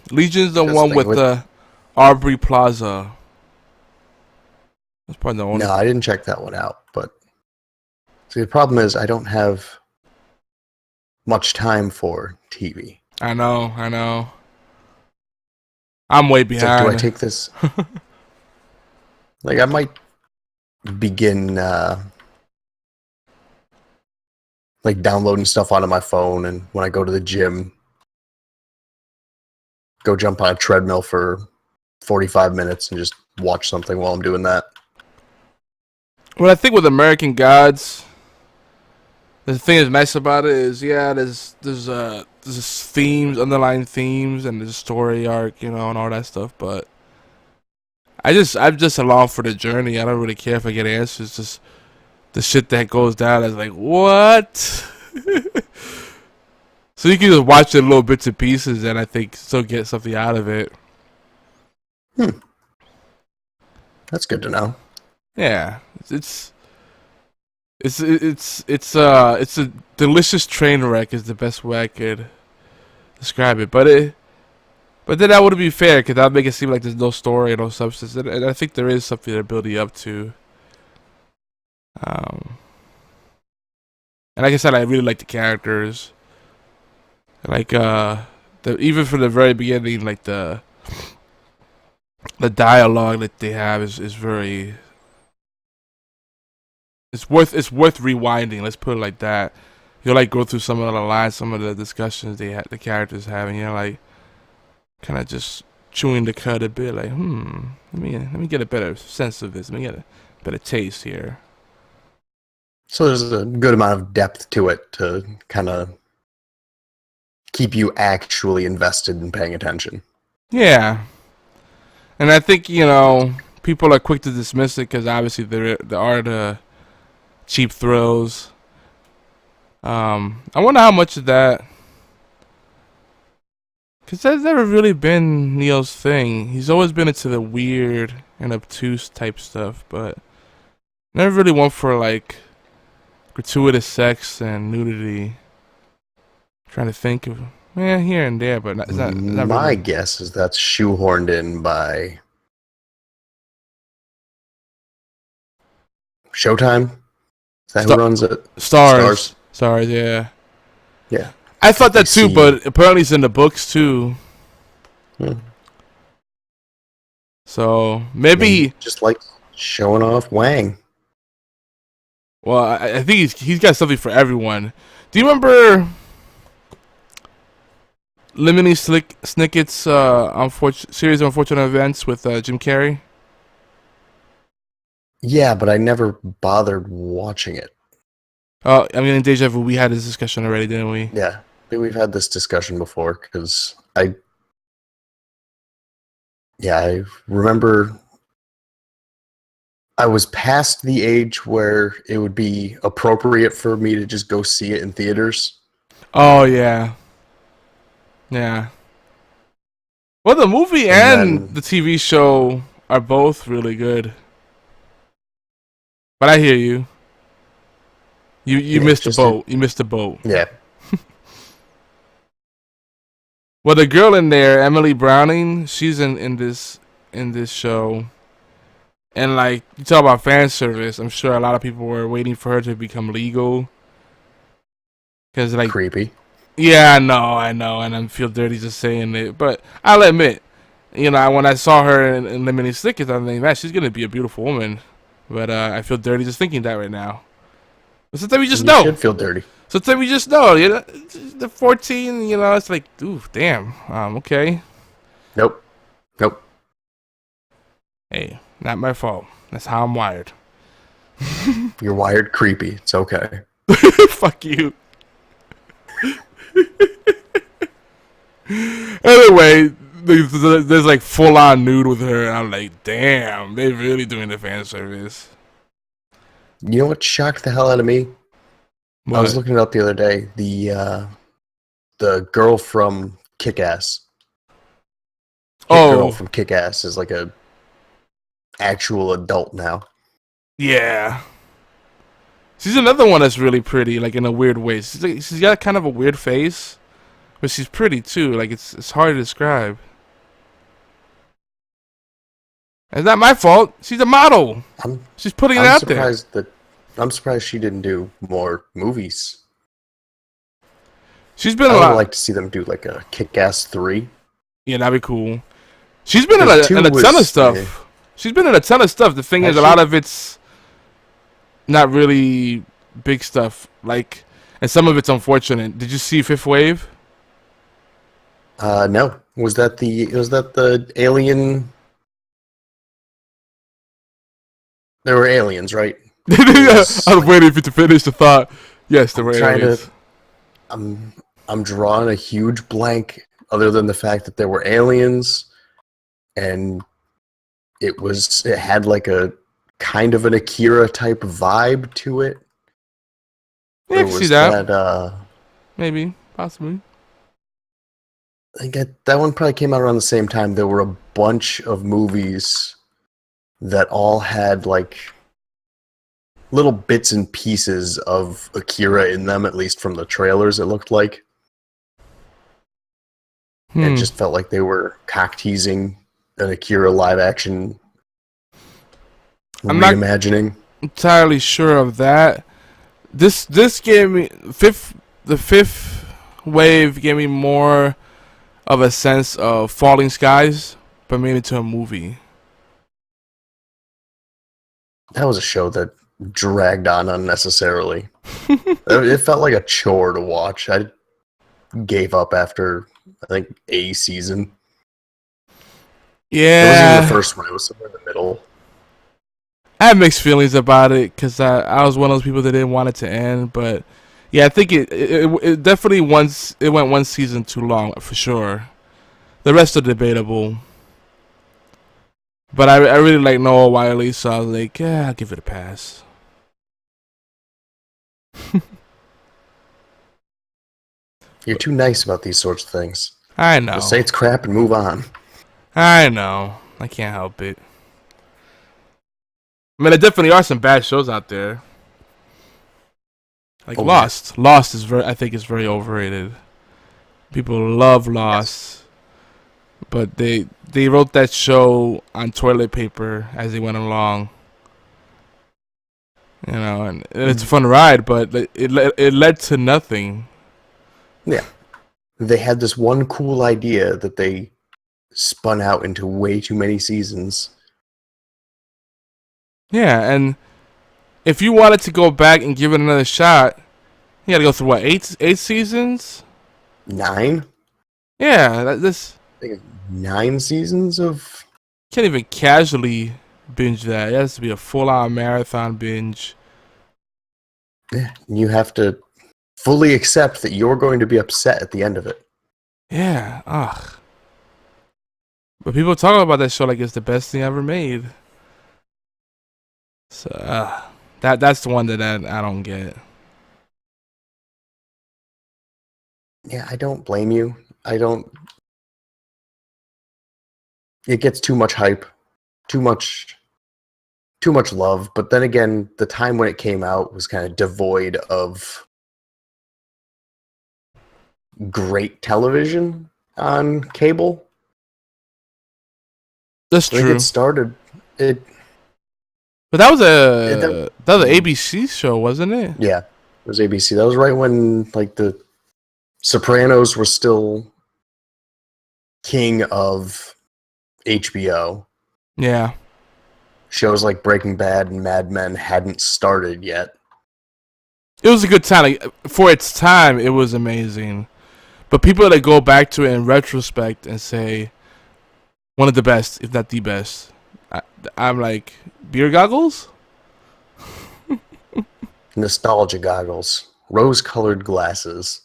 A: Legion's the one with the Aubrey Plaza. That's probably the only.
B: No, I didn't check that one out. But see, the problem is I don't have much time for TV.
A: I know. I'm way behind.
B: Like, do I take this? Like, I might begin like downloading stuff onto my phone, and when I go to the gym, go jump on a treadmill for 45 minutes and just watch something while I'm doing that.
A: Well, I think with American Gods, the thing that's nice about it is, yeah, there's themes, underlying themes, and there's a story arc, and all that stuff. But I'm just along for the journey. I don't really care if I get answers. Just the shit that goes down is like, what? So you can just watch it in little bits and pieces, and I think still get something out of it.
B: That's good to know.
A: Yeah, it's a delicious train wreck is the best way I could describe it. But then that wouldn't be fair, because that would make it seem like there's no story, no substance, and I think there is something they're building up to. And like I said, I really like the characters. Like even from the very beginning, like the dialogue that they have is very. It's worth rewinding. Let's put it like that. You'll like go through some of the lines, some of the discussions the characters have, and you're like, kind of just chewing the cud a bit. Like, let me get a better sense of this. Let me get a better taste here.
B: So there's a good amount of depth to it to kind of keep you actually invested in paying attention.
A: Yeah, and I think people are quick to dismiss it because obviously there are the cheap thrills. I wonder how much of that, because that's never really been Neil's thing. He's always been into the weird and obtuse type stuff, but never really went for like gratuitous sex and nudity. Trying to think of here and there, but it's not
B: My
A: really.
B: guess is that's shoehorned in by Showtime. Is that who runs it?
A: Stars, yeah.
B: Yeah.
A: I thought that too, but apparently it's in the books too. So maybe
B: just like showing off Wang.
A: Well, I think he's got something for everyone. Do you remember Lemony Snicket's series of unfortunate events with Jim Carrey?
B: Yeah, but I never bothered watching it.
A: Oh, I mean, in Deja Vu, we had this discussion already, didn't we?
B: Yeah, I think we've had this discussion before, because I remember I was past the age where it would be appropriate for me to just go see it in theaters.
A: Oh, yeah. Yeah. Well, the movie and the TV show are both really good. But I hear you. You missed the boat. You missed the boat.
B: Yeah.
A: Well, the girl in there, Emily Browning, she's in this show. And like you talk about fan service, I'm sure a lot of people were waiting for her to become legal. Cause like
B: creepy.
A: Yeah, I know, and I feel dirty just saying it, but I'll admit, when I saw her in Lemony Snicket, I think, man, she's gonna be a beautiful woman. But I feel dirty just thinking that right now. Sometimes you just
B: You
A: know.
B: should feel dirty.
A: Sometimes you just know. You know, the 14. You know, it's like, ooh, damn. Okay.
B: Nope. Nope.
A: Hey, not my fault. That's how I'm wired.
B: You're wired creepy. It's okay.
A: Fuck you. Anyway, there's like full on nude with her, and I'm like, damn, they really doing the fan service.
B: You know what shocked the hell out of me?
A: What?
B: I was looking it up the other day. The girl from Kick-Ass. Girl from Kick-Ass is like a actual adult now.
A: Yeah. She's another one that's really pretty, like in a weird way. She's got kind of a weird face, but she's pretty too. Like it's hard to describe. It's not my fault. She's a model. She's putting it out there.
B: I'm surprised she didn't do more movies.
A: She's been
B: I
A: a lot.
B: would like to see them do like a Kick-Ass 3.
A: Yeah, that'd be cool. She's been in a ton of stuff. Yeah. She's been in a ton of stuff. The thing is, a lot of it's not really big stuff. Like, and some of it's unfortunate. Did you see Fifth Wave?
B: No. Was that the alien? There were aliens, right?
A: I was waiting for you to finish the thought. Yes, there were aliens.
B: I'm drawing a huge blank, other than the fact that there were aliens, and it had like a kind of an Akira type vibe to it.
A: Yeah, I can see that. Maybe, possibly.
B: I think that one probably came out around the same time. There were a bunch of movies that all had like little bits and pieces of Akira in them, at least from the trailers, it looked like. It just felt like they were cock-teasing an Akira live-action reimagining.
A: Not entirely sure of that. This gave me the fifth wave gave me more of a sense of Falling Skies, but made it to a movie.
B: That was a show that dragged on unnecessarily. It felt like a chore to watch. I gave up after, I think, a season.
A: Yeah.
B: It wasn't even the first one. It was somewhere in the middle.
A: I had mixed feelings about it because I was one of those people that didn't want it to end. But, yeah, I think it definitely went one season too long, for sure. The rest are debatable. But I really like Noah Wiley, so I was like, yeah, I'll give it a pass.
B: You're too nice about these sorts of things.
A: I know.
B: Just say it's crap and move on.
A: I know. I can't help it. I mean, there definitely are some bad shows out there. Like Lost. Yeah. Lost is I think is very overrated. People love Lost. Yes. But they wrote that show on toilet paper as they went along. You know, and it's a fun ride, but it led to nothing.
B: Yeah. They had this one cool idea that they spun out into way too many seasons.
A: Yeah, and if you wanted to go back and give it another shot, you gotta go through what, eight seasons?
B: 9?
A: Yeah, this.
B: I think 9 seasons of.
A: Can't even casually binge that. It has to be a full-on marathon binge.
B: Yeah, you have to fully accept that you're going to be upset at the end of it.
A: Yeah, ugh. But people talk about that show like it's the best thing ever made. So that's the one that I don't get.
B: Yeah, I don't blame you. It gets too much hype, too much love. But then again, the time when it came out was kind of devoid of great television on cable.
A: That's true. But that was an ABC show, wasn't it?
B: Yeah, it was ABC. That was right when like the Sopranos were still king of HBO.
A: Yeah.
B: Shows like Breaking Bad and Mad Men hadn't started yet.
A: It was a good time. Like, for its time, it was amazing. But people that go back to it in retrospect and say one of the best, if not the best, I'm like, beer goggles?
B: Nostalgia goggles, rose-colored glasses.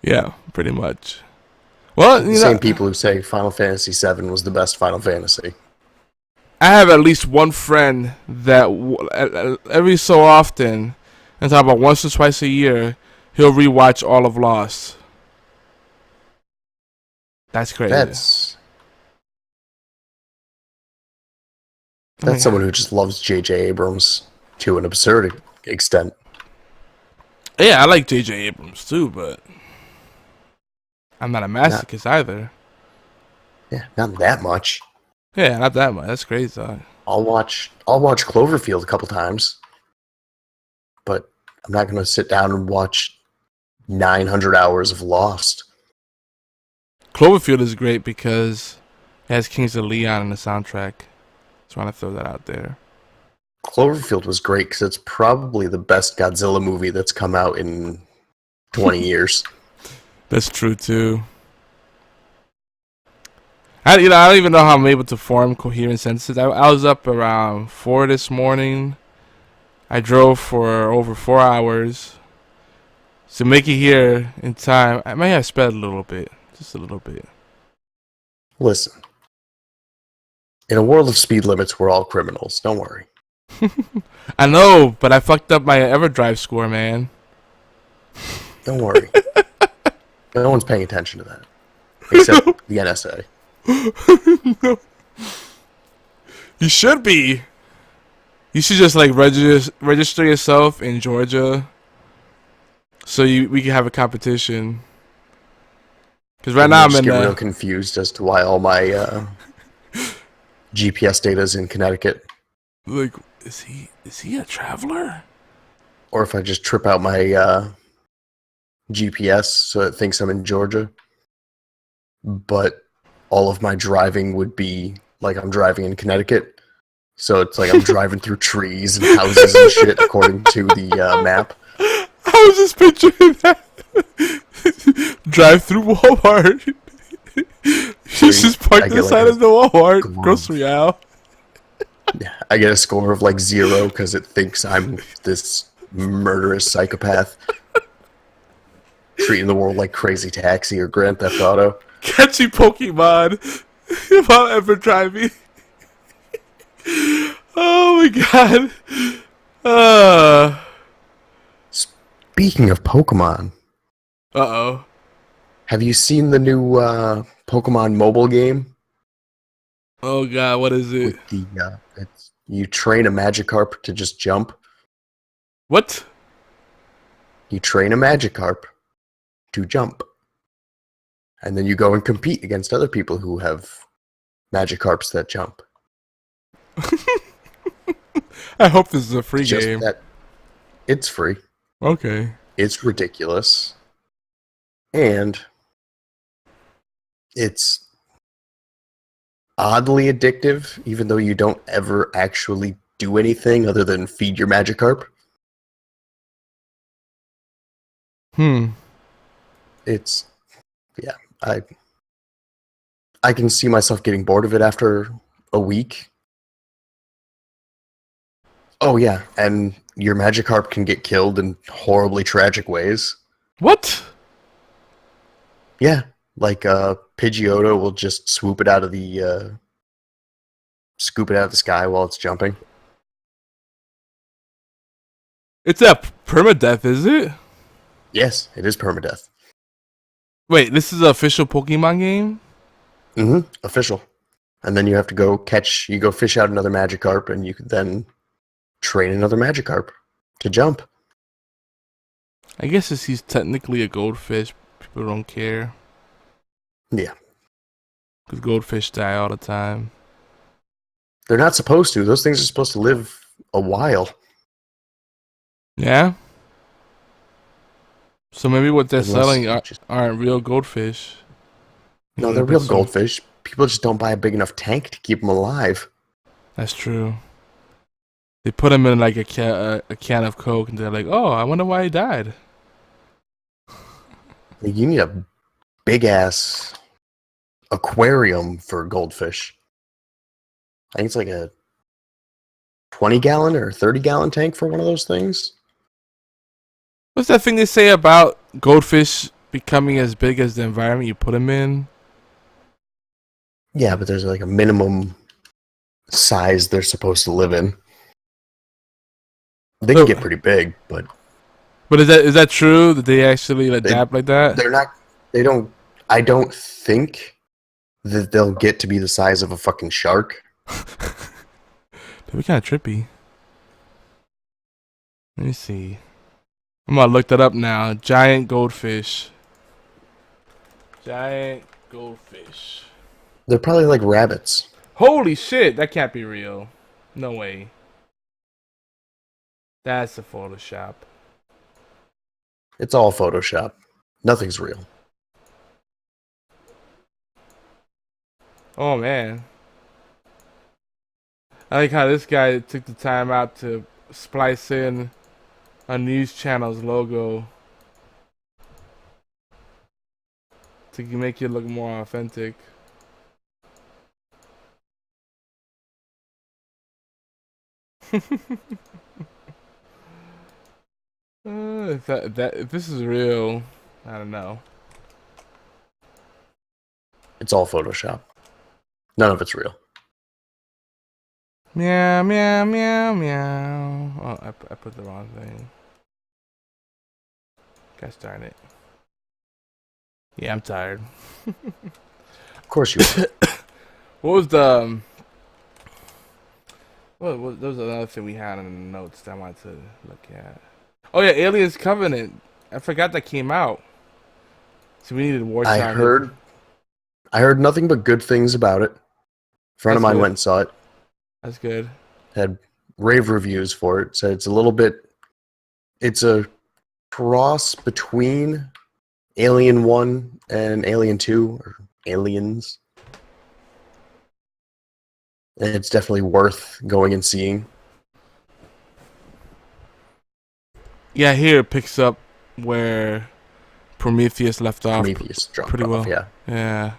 A: Yeah, pretty much. Well,
B: The same people who say Final Fantasy VII was the best Final Fantasy.
A: I have at least one friend that every so often, and talk about once or twice a year, he'll rewatch all of Lost. That's crazy.
B: That's someone who just loves J.J. Abrams to an absurd extent.
A: Yeah, I like J.J. Abrams too, but I'm not a masochist either.
B: Yeah, not that much.
A: Yeah, not that much. That's crazy.
B: I'll watch Cloverfield a couple times, but I'm not going to sit down and watch 900 hours of Lost.
A: Cloverfield is great because it has Kings of Leon in the soundtrack. Just want to throw that out there.
B: Cloverfield was great because it's probably the best Godzilla movie that's come out in 20 years.
A: That's true too. I don't even know how I'm able to form coherent sentences. I was up around 4 this morning. I drove for over 4 hours. To make it here in time, I might have sped a little bit. Just a little bit.
B: Listen. In a world of speed limits, we're all criminals. Don't worry.
A: I know, but I fucked up my EverDrive score, man.
B: Don't worry. No one's paying attention to that. Except the NSA.
A: No. You should be. You should just like register yourself in Georgia, so we can have a competition. Because right now I'm in.
B: Real confused as to why all my GPS data is in Connecticut.
A: Like, is he a traveler?
B: Or if I just trip out my GPS so it thinks I'm in Georgia, but all of my driving would be like I'm driving in Connecticut. So it's like I'm driving through trees and houses and shit according to the map.
A: I was just picturing that. Drive through Walmart. You just park the side of the Walmart grocery aisle.
B: I get a score of like 0 because it thinks I'm this murderous psychopath treating the world like Crazy Taxi or Grand Theft Auto.
A: Catching Pokemon while ever driving. Oh my god.
B: Speaking of Pokemon.
A: Uh-oh.
B: Have you seen the new Pokemon mobile game?
A: Oh god, what is it?
B: You train a Magikarp to just jump.
A: What?
B: You train a Magikarp to jump. And then you go and compete against other people who have Magikarps that jump.
A: I hope this is a free game.
B: It's free.
A: Okay.
B: It's ridiculous. And it's oddly addictive, even though you don't ever actually do anything other than feed your Magikarp. It's... yeah, I can see myself getting bored of it after a week. Oh yeah, and your Magikarp can get killed in horribly tragic ways.
A: What?
B: Yeah, like Pidgeotto will just swoop it out of the scoop it out of the sky while it's jumping.
A: It's a permadeath, is it?
B: Yes, it is permadeath.
A: Wait, this is an official Pokemon game?
B: Mm-hmm. Official. And then you have to go fish out another Magikarp, and you can then train another Magikarp to jump.
A: I guess he's technically a goldfish. People don't care.
B: Yeah.
A: Because goldfish die all the time.
B: They're not supposed to. Those things are supposed to live a while.
A: Yeah? So maybe what they're selling aren't real goldfish.
B: No, they're real goldfish. People just don't buy a big enough tank to keep them alive.
A: That's true. They put him in like a can of Coke, and they're like, "Oh, I wonder why he died."
B: You need a big ass aquarium for goldfish. I think it's like a 20-gallon or 30-gallon tank for one of those things.
A: What's that thing they say about goldfish becoming as big as the environment you put them in?
B: Yeah, but there's like a minimum size they're supposed to live in. They can get pretty big, but
A: is that true that they actually adapt like that?
B: they're not. They don't. I don't think that they'll get to be the size of a fucking shark.
A: That'd be kind of trippy. Let me see. I'm gonna look that up now. Giant goldfish. Giant goldfish.
B: They're probably like rabbits.
A: Holy shit, that can't be real. No way. That's a Photoshop.
B: It's all Photoshop. Nothing's real.
A: Oh man. I like how this guy took the time out to splice in a news channel's logo to make it look more authentic. If this is real, I don't know.
B: It's all Photoshop. None of it's real.
A: Meow, meow, meow, meow. Oh, I put the wrong thing. Gosh darn it. Yeah, I'm tired.
B: Of course you are.
A: What was the... Well, there was another thing we had in the notes that I wanted to look at. Oh yeah, Aliens Covenant. I forgot that came out. So we needed WarChild.
B: I heard nothing but good things about it. A friend of mine went and saw it.
A: That's good.
B: Had rave reviews for it. Said it's a little bit... It's a cross between Alien 1 and Alien 2, or Aliens. And it's definitely worth going and seeing.
A: Yeah, here it picks up where Prometheus left off.
B: Prometheus dropped
A: pretty well.
B: off, yeah.
A: Yeah.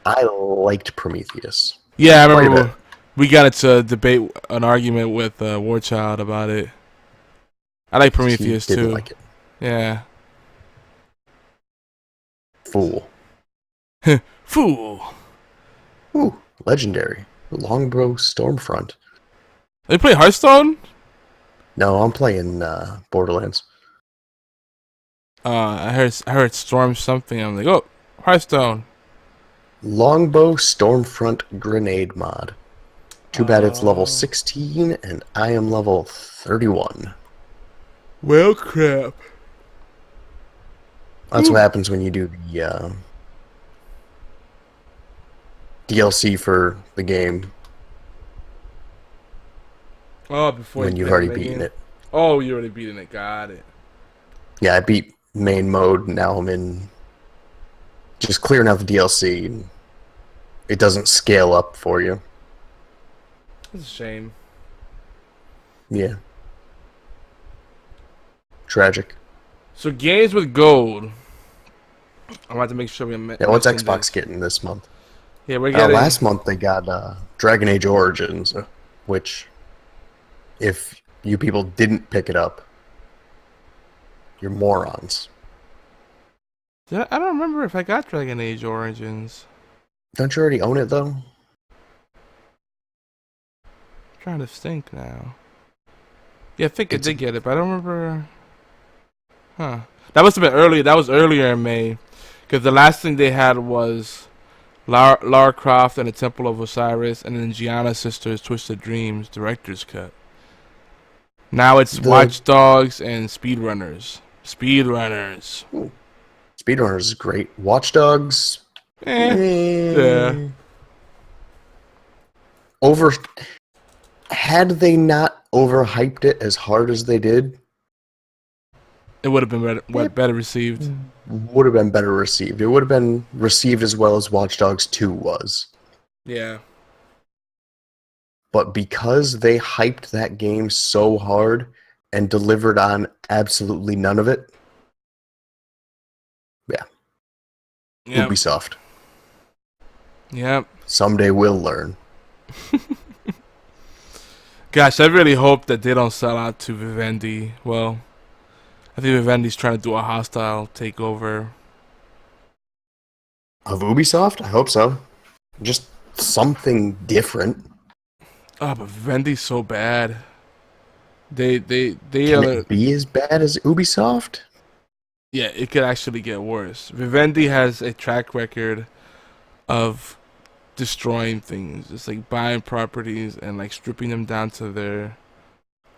B: I liked Prometheus.
A: Yeah, I remember we got into debate, an argument with WarChild about it. I like Prometheus
B: He didn't
A: too.
B: like it.
A: Yeah.
B: Fool.
A: Fool.
B: Ooh, legendary. Longbow Stormfront.
A: They play Hearthstone?
B: No, I'm playing Borderlands.
A: I heard Storm something. I'm like, oh, Hearthstone.
B: Longbow Stormfront Grenade mod. Too bad it's level 16 and I am level 31.
A: Well, crap.
B: That's what happens when you do the DLC for the game.
A: Oh, before
B: when you've already beaten it.
A: Oh, you already beaten it. Got it.
B: Yeah, I beat main mode. Now I'm in just clearing out the DLC. It doesn't scale up for you.
A: It's a shame.
B: Yeah. Tragic.
A: So games with gold. I want to make sure we.
B: Yeah, what's Xbox getting this month?
A: Yeah, we're getting.
B: Last month they got Dragon Age Origins, which, if you people didn't pick it up, you're morons.
A: I don't remember if I got Dragon Age Origins.
B: Don't you already own it though?
A: I'm trying to think now. Yeah, I think I did get it, but I don't remember. Huh? That must have been early. That was earlier in May, because the last thing they had was Lara Croft and the Temple of Osiris, and then Gianna Sisters' Twisted Dreams Director's Cut. Now it's Watch Dogs and Speedrunners. Speedrunners.
B: Ooh. Speedrunners is great. Watch Dogs.
A: Yeah.
B: Had they not overhyped it as hard as they did,
A: it would have been better received.
B: Would have been better received. It would have been received as well as Watch Dogs 2 was.
A: Yeah.
B: but because they hyped that game so hard and delivered on absolutely none of it, yeah.
A: Yep.
B: Ubisoft.
A: Yep.
B: Someday we'll learn.
A: Gosh, I really hope that they don't sell out to Vivendi. Well, I think Vivendi's trying to do a hostile takeover.
B: Of Ubisoft? I hope so. Just something different.
A: Oh, but Vivendi's so bad. They
B: Can it be as bad as Ubisoft?
A: Yeah, it could actually get worse. Vivendi has a track record of destroying things. It's like buying properties and like stripping them down to their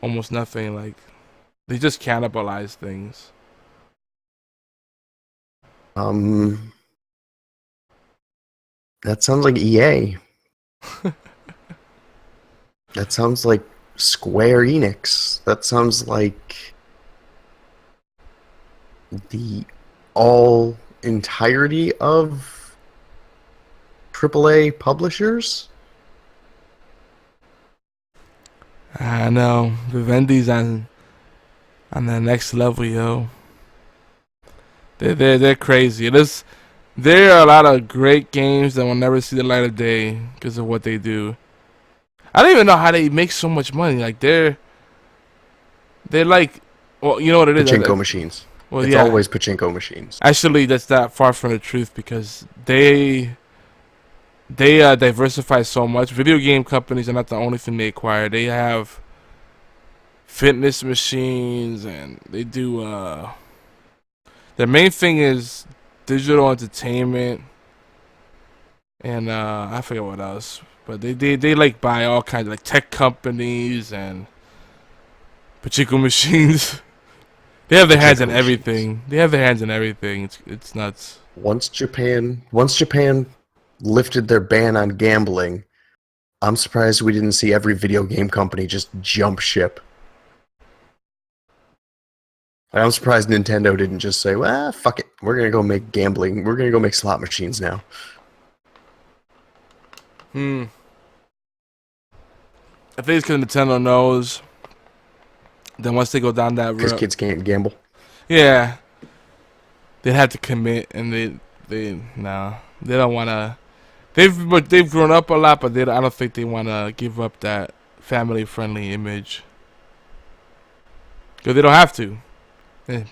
A: almost nothing. Like they just cannibalize things.
B: That sounds like EA. That sounds like Square Enix. That sounds like the all entirety of AAA publishers.
A: I know Vivendi's on the next level, yo. They're crazy. There are a lot of great games that will never see the light of day because of what they do. I don't even know how they make so much money. Like they're like, well, you know what it is?
B: Pachinko machines.
A: Well,
B: it's always pachinko machines.
A: Actually, that's not far from the truth because they diversify so much. Video game companies are not the only thing they acquire. They have fitness machines and they do their main thing is digital entertainment and I forget what else, but they like buy all kinds of like tech companies and pachinko machines. They have their hands in everything. They have their hands in everything. It's nuts.
B: Once Japan lifted their ban on gambling, I'm surprised we didn't see every video game company just jump ship. I'm surprised Nintendo didn't just say, well, fuck it. We're going to go make gambling. We're going to go make slot machines now.
A: I think it's because Nintendo knows that once they go down that road...
B: Because kids can't gamble.
A: Yeah. They'd have to commit, and they don't want to... They've grown up a lot, but I don't think they want to give up that family-friendly image. Because they don't have to.
B: No,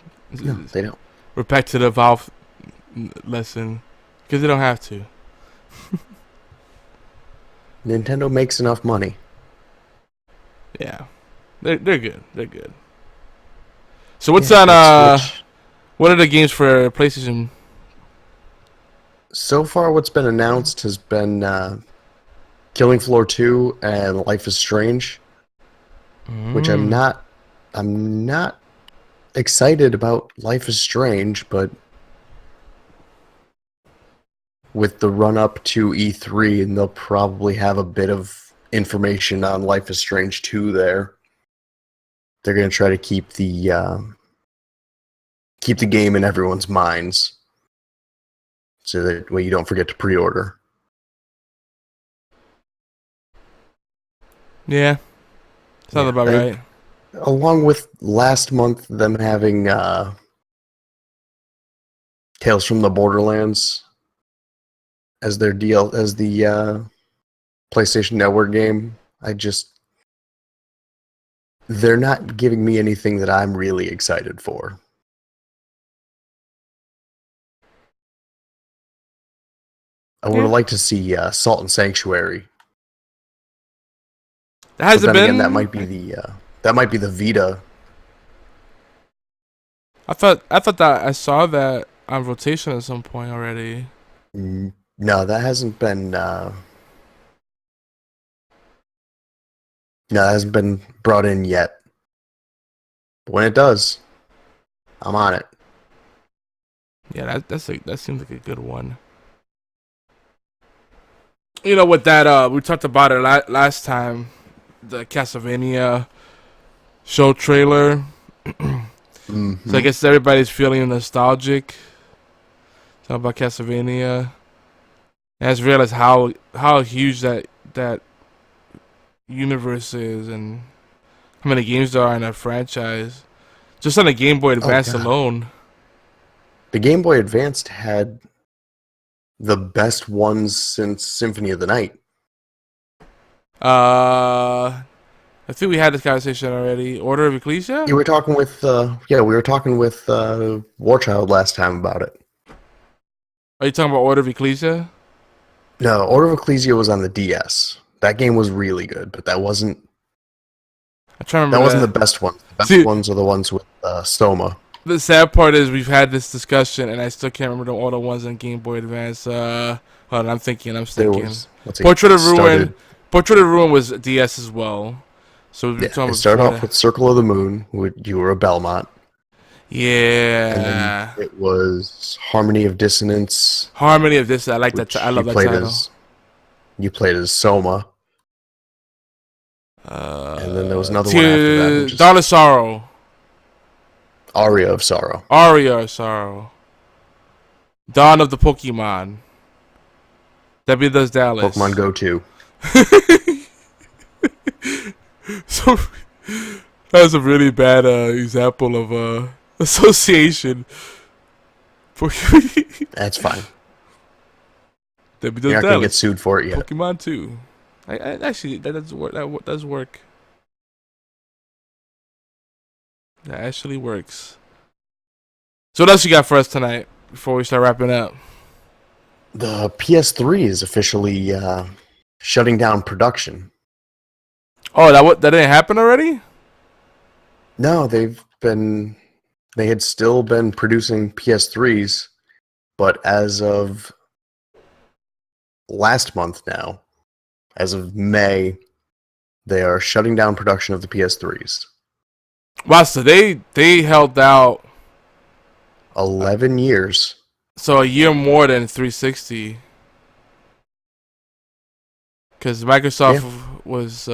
B: they don't.
A: We're back to the Valve lesson. Because they don't have to.
B: Nintendo makes enough money.
A: Yeah. They're good. They're good. So what's on... what are the games for PlayStation?
B: So far, what's been announced has been Killing Floor 2 and Life is Strange, which I'm not excited about Life is Strange, but with the run-up to E3, and they'll probably have a bit of information on Life is Strange 2 there. They're going to try to keep the game in everyone's minds, so that way you don't forget to pre-order.
A: Yeah. Sounds about right.
B: Along with last month, them having Tales from the Borderlands as their deal, as the PlayStation Network game, they're not giving me anything that I'm really excited for. I would have liked to see Salt and Sanctuary.
A: That hasn't been.
B: Again, that might be the Vita.
A: I thought that I saw that on rotation at some point already.
B: No, that hasn't been. No, that hasn't been brought in yet. But when it does, I'm on it.
A: Yeah, that seems like a good one. You know, with that, we talked about it last time. The Castlevania show trailer. So I guess everybody's feeling nostalgic. Talking about Castlevania. And I just realized how huge that universe is and how many games there are in that franchise. Just on the Game Boy Advance alone.
B: The Game Boy Advance had the best ones since Symphony of the Night.
A: I think we had this conversation already. Order of Ecclesia?
B: You were talking with, we were talking with WarChild last time about it.
A: Are you talking about Order of Ecclesia?
B: No, Order of Ecclesia was on the DS. That game was really good, but that wasn't.
A: I'm trying to remember.
B: That wasn't the best one. The best ones are the ones with Soma.
A: The sad part is we've had this discussion, and I still can't remember all the ones on Game Boy Advance. Hold on, I'm thinking. Portrait of Ruin. Portrait of Ruin was DS as well. So
B: it started off with Circle of the Moon. You were a Belmont.
A: Yeah.
B: And then it was Harmony of Dissonance.
A: Harmony of Dissonance. I like that. I love that title.
B: You played as Soma. And then there was another one after that.
A: Dawn of Sorrow.
B: Aria of Sorrow.
A: Aria of Sorrow. Dawn of the Pokemon. W does Dallas.
B: Pokemon Go 2.
A: So that was a really bad example of association.
B: That's fine.
A: You're
B: not gonna get sued for it yet.
A: Pokemon 2. I actually that does work. That does work. That actually works. So what else you got for us tonight before we start wrapping up?
B: The PS3 is officially shutting down production.
A: Oh, that didn't happen already?
B: No, they had still been producing PS3s, but as of last month now, as of May, they are shutting down production of the PS3s.
A: Wow, so they held out
B: 11 years.
A: So a year more than 360. Because Microsoft was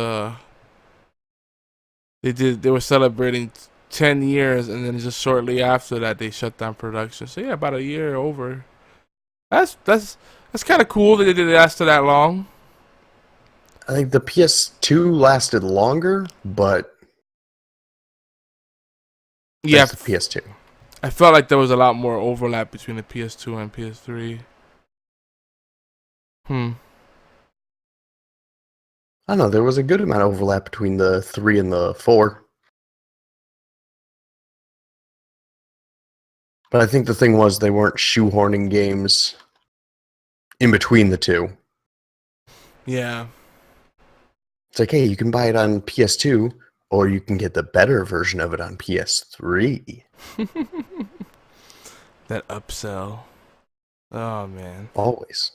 A: they were celebrating 10 years, and then just shortly after that they shut down production. So yeah, about a year over. That's kind of cool that they did it last that long.
B: I think the PS2 lasted longer, but
A: yeah,
B: the PS2.
A: I felt like there was a lot more overlap between the PS2 and PS3.
B: I don't know, there was a good amount of overlap between the 3 and the 4. But I think the thing was they weren't shoehorning games in between the two.
A: Yeah.
B: It's like, hey, you can buy it on PS2, or you can get the better version of it on PS3.
A: That upsell. Oh, man.
B: Always.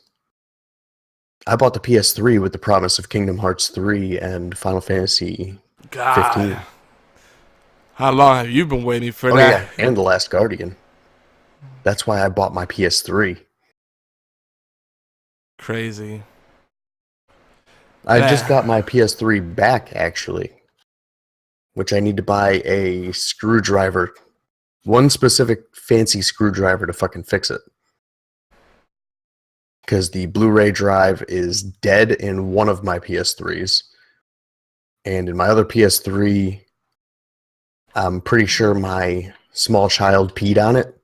B: I bought the PS3 with the promise of Kingdom Hearts 3 and Final Fantasy 15.
A: How long have you been waiting for that?
B: Yeah, and The Last Guardian. That's why I bought my PS3.
A: Crazy.
B: I just got my PS3 back, actually. Which I need to buy a screwdriver. One specific fancy screwdriver to fucking fix it. Because the Blu-ray drive is dead in one of my PS3s. And in my other PS3, I'm pretty sure my small child peed on it.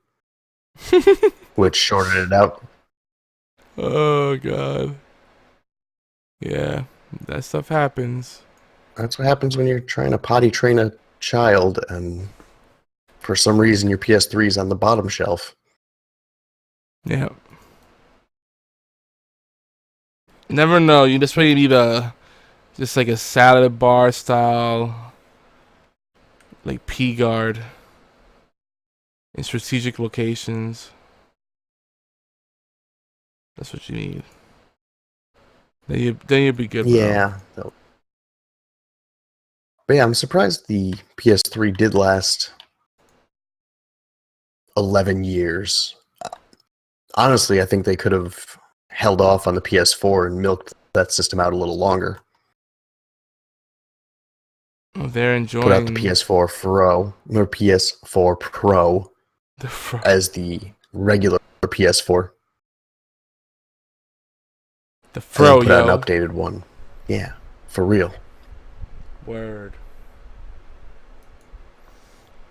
B: Which shorted it out.
A: Oh, God. Yeah, that stuff happens.
B: That's what happens when you're trying to potty train a child, and for some reason your PS3 is on the bottom shelf.
A: Yeah. Never know. You just really need just like a salad bar style, like P guard in strategic locations. That's what you need. Then you'll be good.
B: Yeah. Bro. But yeah, I'm surprised the PS3 did last 11 years. Honestly, I think they could have held off on the PS4 and milked that system out a little longer.
A: Oh, they're enjoying.
B: Put out the PS4 Pro or PS4 Pro as the regular PS4.
A: The Pro,
B: put out an updated one. Yeah, for real.
A: Word.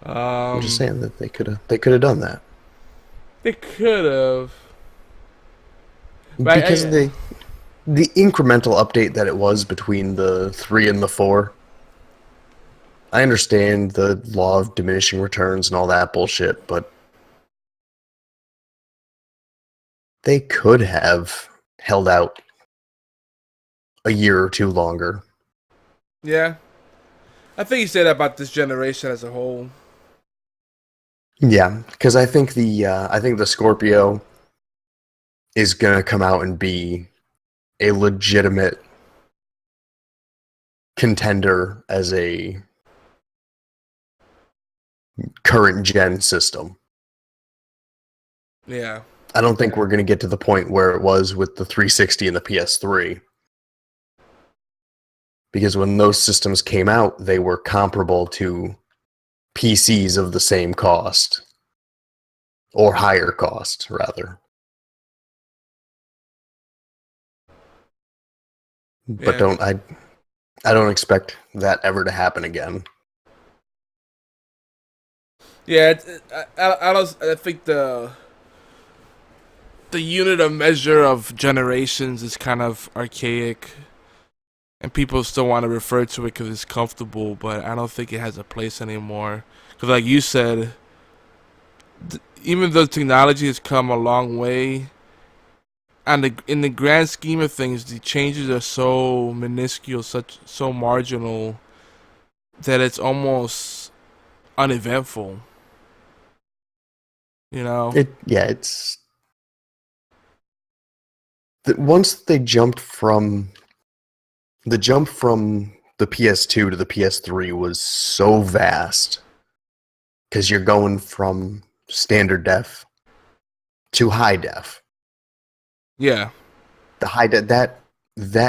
B: I'm just saying that they could have done that.
A: They could have.
B: Because the incremental update that it was between the 3 and the 4. I understand the law of diminishing returns and all that bullshit, but they could have held out a year or two longer.
A: Yeah. I think you say that about this generation as a whole.
B: Yeah, because I think the Scorpio is gonna come out and be a legitimate contender as a current gen system.
A: Yeah.
B: I don't think we're gonna get to the point where it was with the 360 and the PS3. Because when those systems came out, they were comparable to PCs of the same cost. Or higher cost, rather. But
A: Yeah.
B: I don't expect that ever to happen again.
A: Yeah, I think the unit of measure of generations is kind of archaic, and people still want to refer to it because it's comfortable. But I don't think it has a place anymore. Because, like you said, even though technology has come a long way, and in the grand scheme of things, the changes are so minuscule, so marginal, that it's almost uneventful. You know?
B: It's once they jumped from the jump from the PS2 to the PS3 was so vast because you're going from standard def to high def.
A: Yeah.
B: The high def that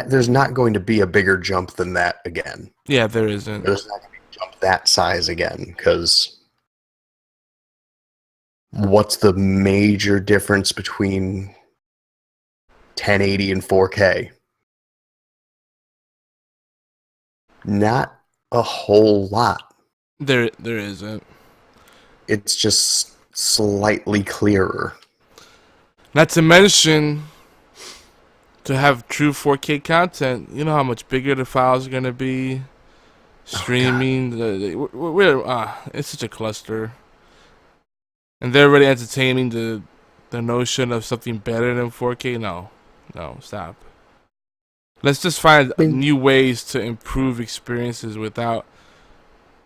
B: there's not going to be a bigger jump than that again.
A: Yeah, there isn't.
B: There's not going to be a jump that size again because what's the major difference between 1080 and 4K? Not a whole lot.
A: There isn't.
B: It's just slightly clearer.
A: Not to mention, to have true 4K content, you know how much bigger the files are gonna be. Streaming, it's such a cluster, and they're already entertaining the notion of something better than 4K. No, stop. Let's just find new ways to improve experiences without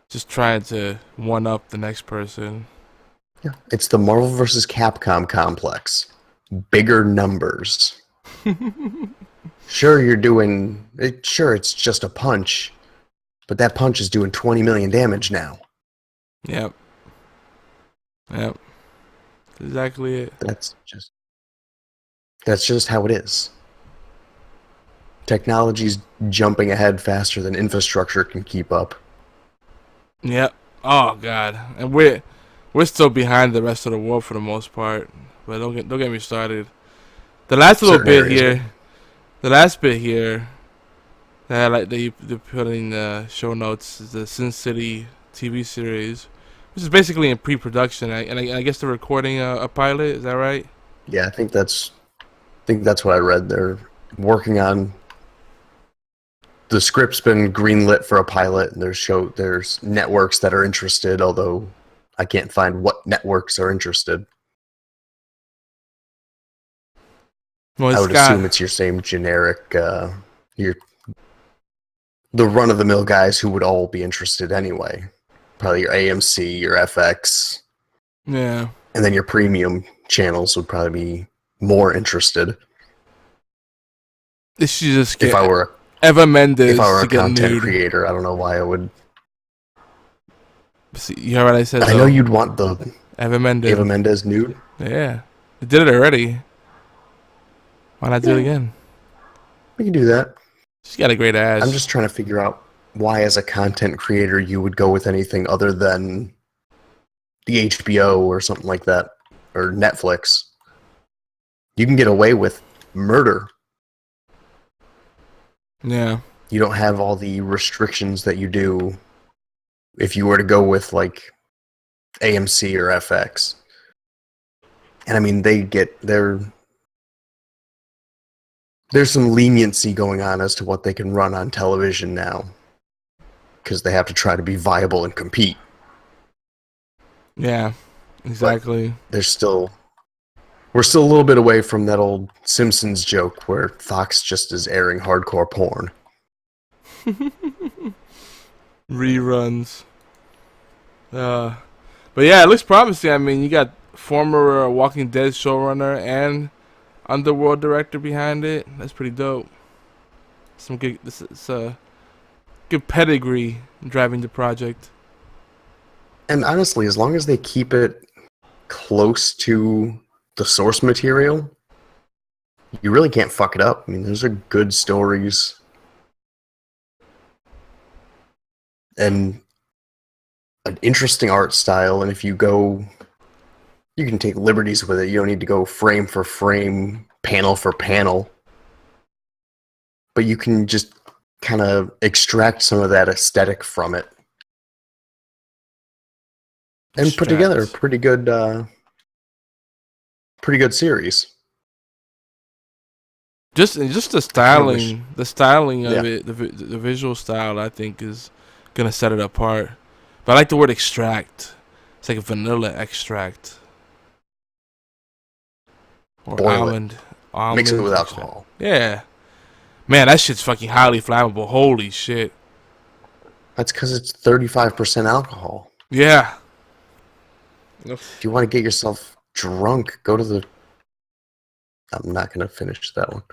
A: just trying to one up the next person.
B: Yeah, it's the Marvel vs. Capcom complex. Bigger numbers. Sure, it's just a punch, but that punch is doing 20 million damage now.
A: Yep. Exactly it.
B: That's just how it is. Technology's jumping ahead faster than infrastructure can keep up.
A: Yep. Oh god, and we're still behind the rest of the world for the most part. But don't get me started. The last little bit here, that they put in the show notes is the Sin City TV series, which is basically in pre-production. I guess they're recording a pilot. Is that right?
B: Yeah, I think that's what I read. They're working on. The script's been greenlit for a pilot, and there's networks that are interested, although I can't find what networks are interested.
A: Well,
B: I would assume it's your same generic, the run-of-the-mill guys who would all be interested anyway. Probably your AMC, your FX.
A: Yeah.
B: And then your premium channels would probably be more interested.
A: This should just get
B: if I were a content creator, I don't know why I would.
A: See, you heard what I said?
B: I know you'd want the
A: Eva Mendes
B: nude.
A: Yeah. They did it already. Why not do it again?
B: We can do that.
A: She's got a great ass.
B: I'm just trying to figure out why, as a content creator, you would go with anything other than the HBO or something like that, or Netflix. You can get away with murder.
A: Yeah.
B: you don't have all the restrictions that you do if you were to go with like AMC or FX. And I mean, there's some leniency going on as to what they can run on television now, because they have to try to be viable and compete.
A: Yeah, exactly.
B: But we're still a little bit away from that old Simpsons joke where Fox just is airing hardcore porn.
A: Reruns. But yeah, it looks promising. I mean, you got former Walking Dead showrunner and Underworld director behind it. That's pretty dope. Some good. This is good pedigree driving the project.
B: And honestly, as long as they keep it close to the source material, you really can't fuck it up. I mean, those are good stories. And an interesting art style, and if you go, you can take liberties with it. You don't need to go frame for frame, panel for panel. But you can just kind of extract some of that aesthetic from it. And put together a pretty good series.
A: Just the styling of it, the visual style, I think is gonna set it apart. But I like the word extract. It's like a vanilla extract. Or almond.
B: Mix it with alcohol.
A: Yeah. Man, that shit's fucking highly flammable. Holy shit.
B: That's because it's 35% alcohol.
A: Yeah.
B: If you want to get yourself drunk, go to the... I'm not going to finish that one.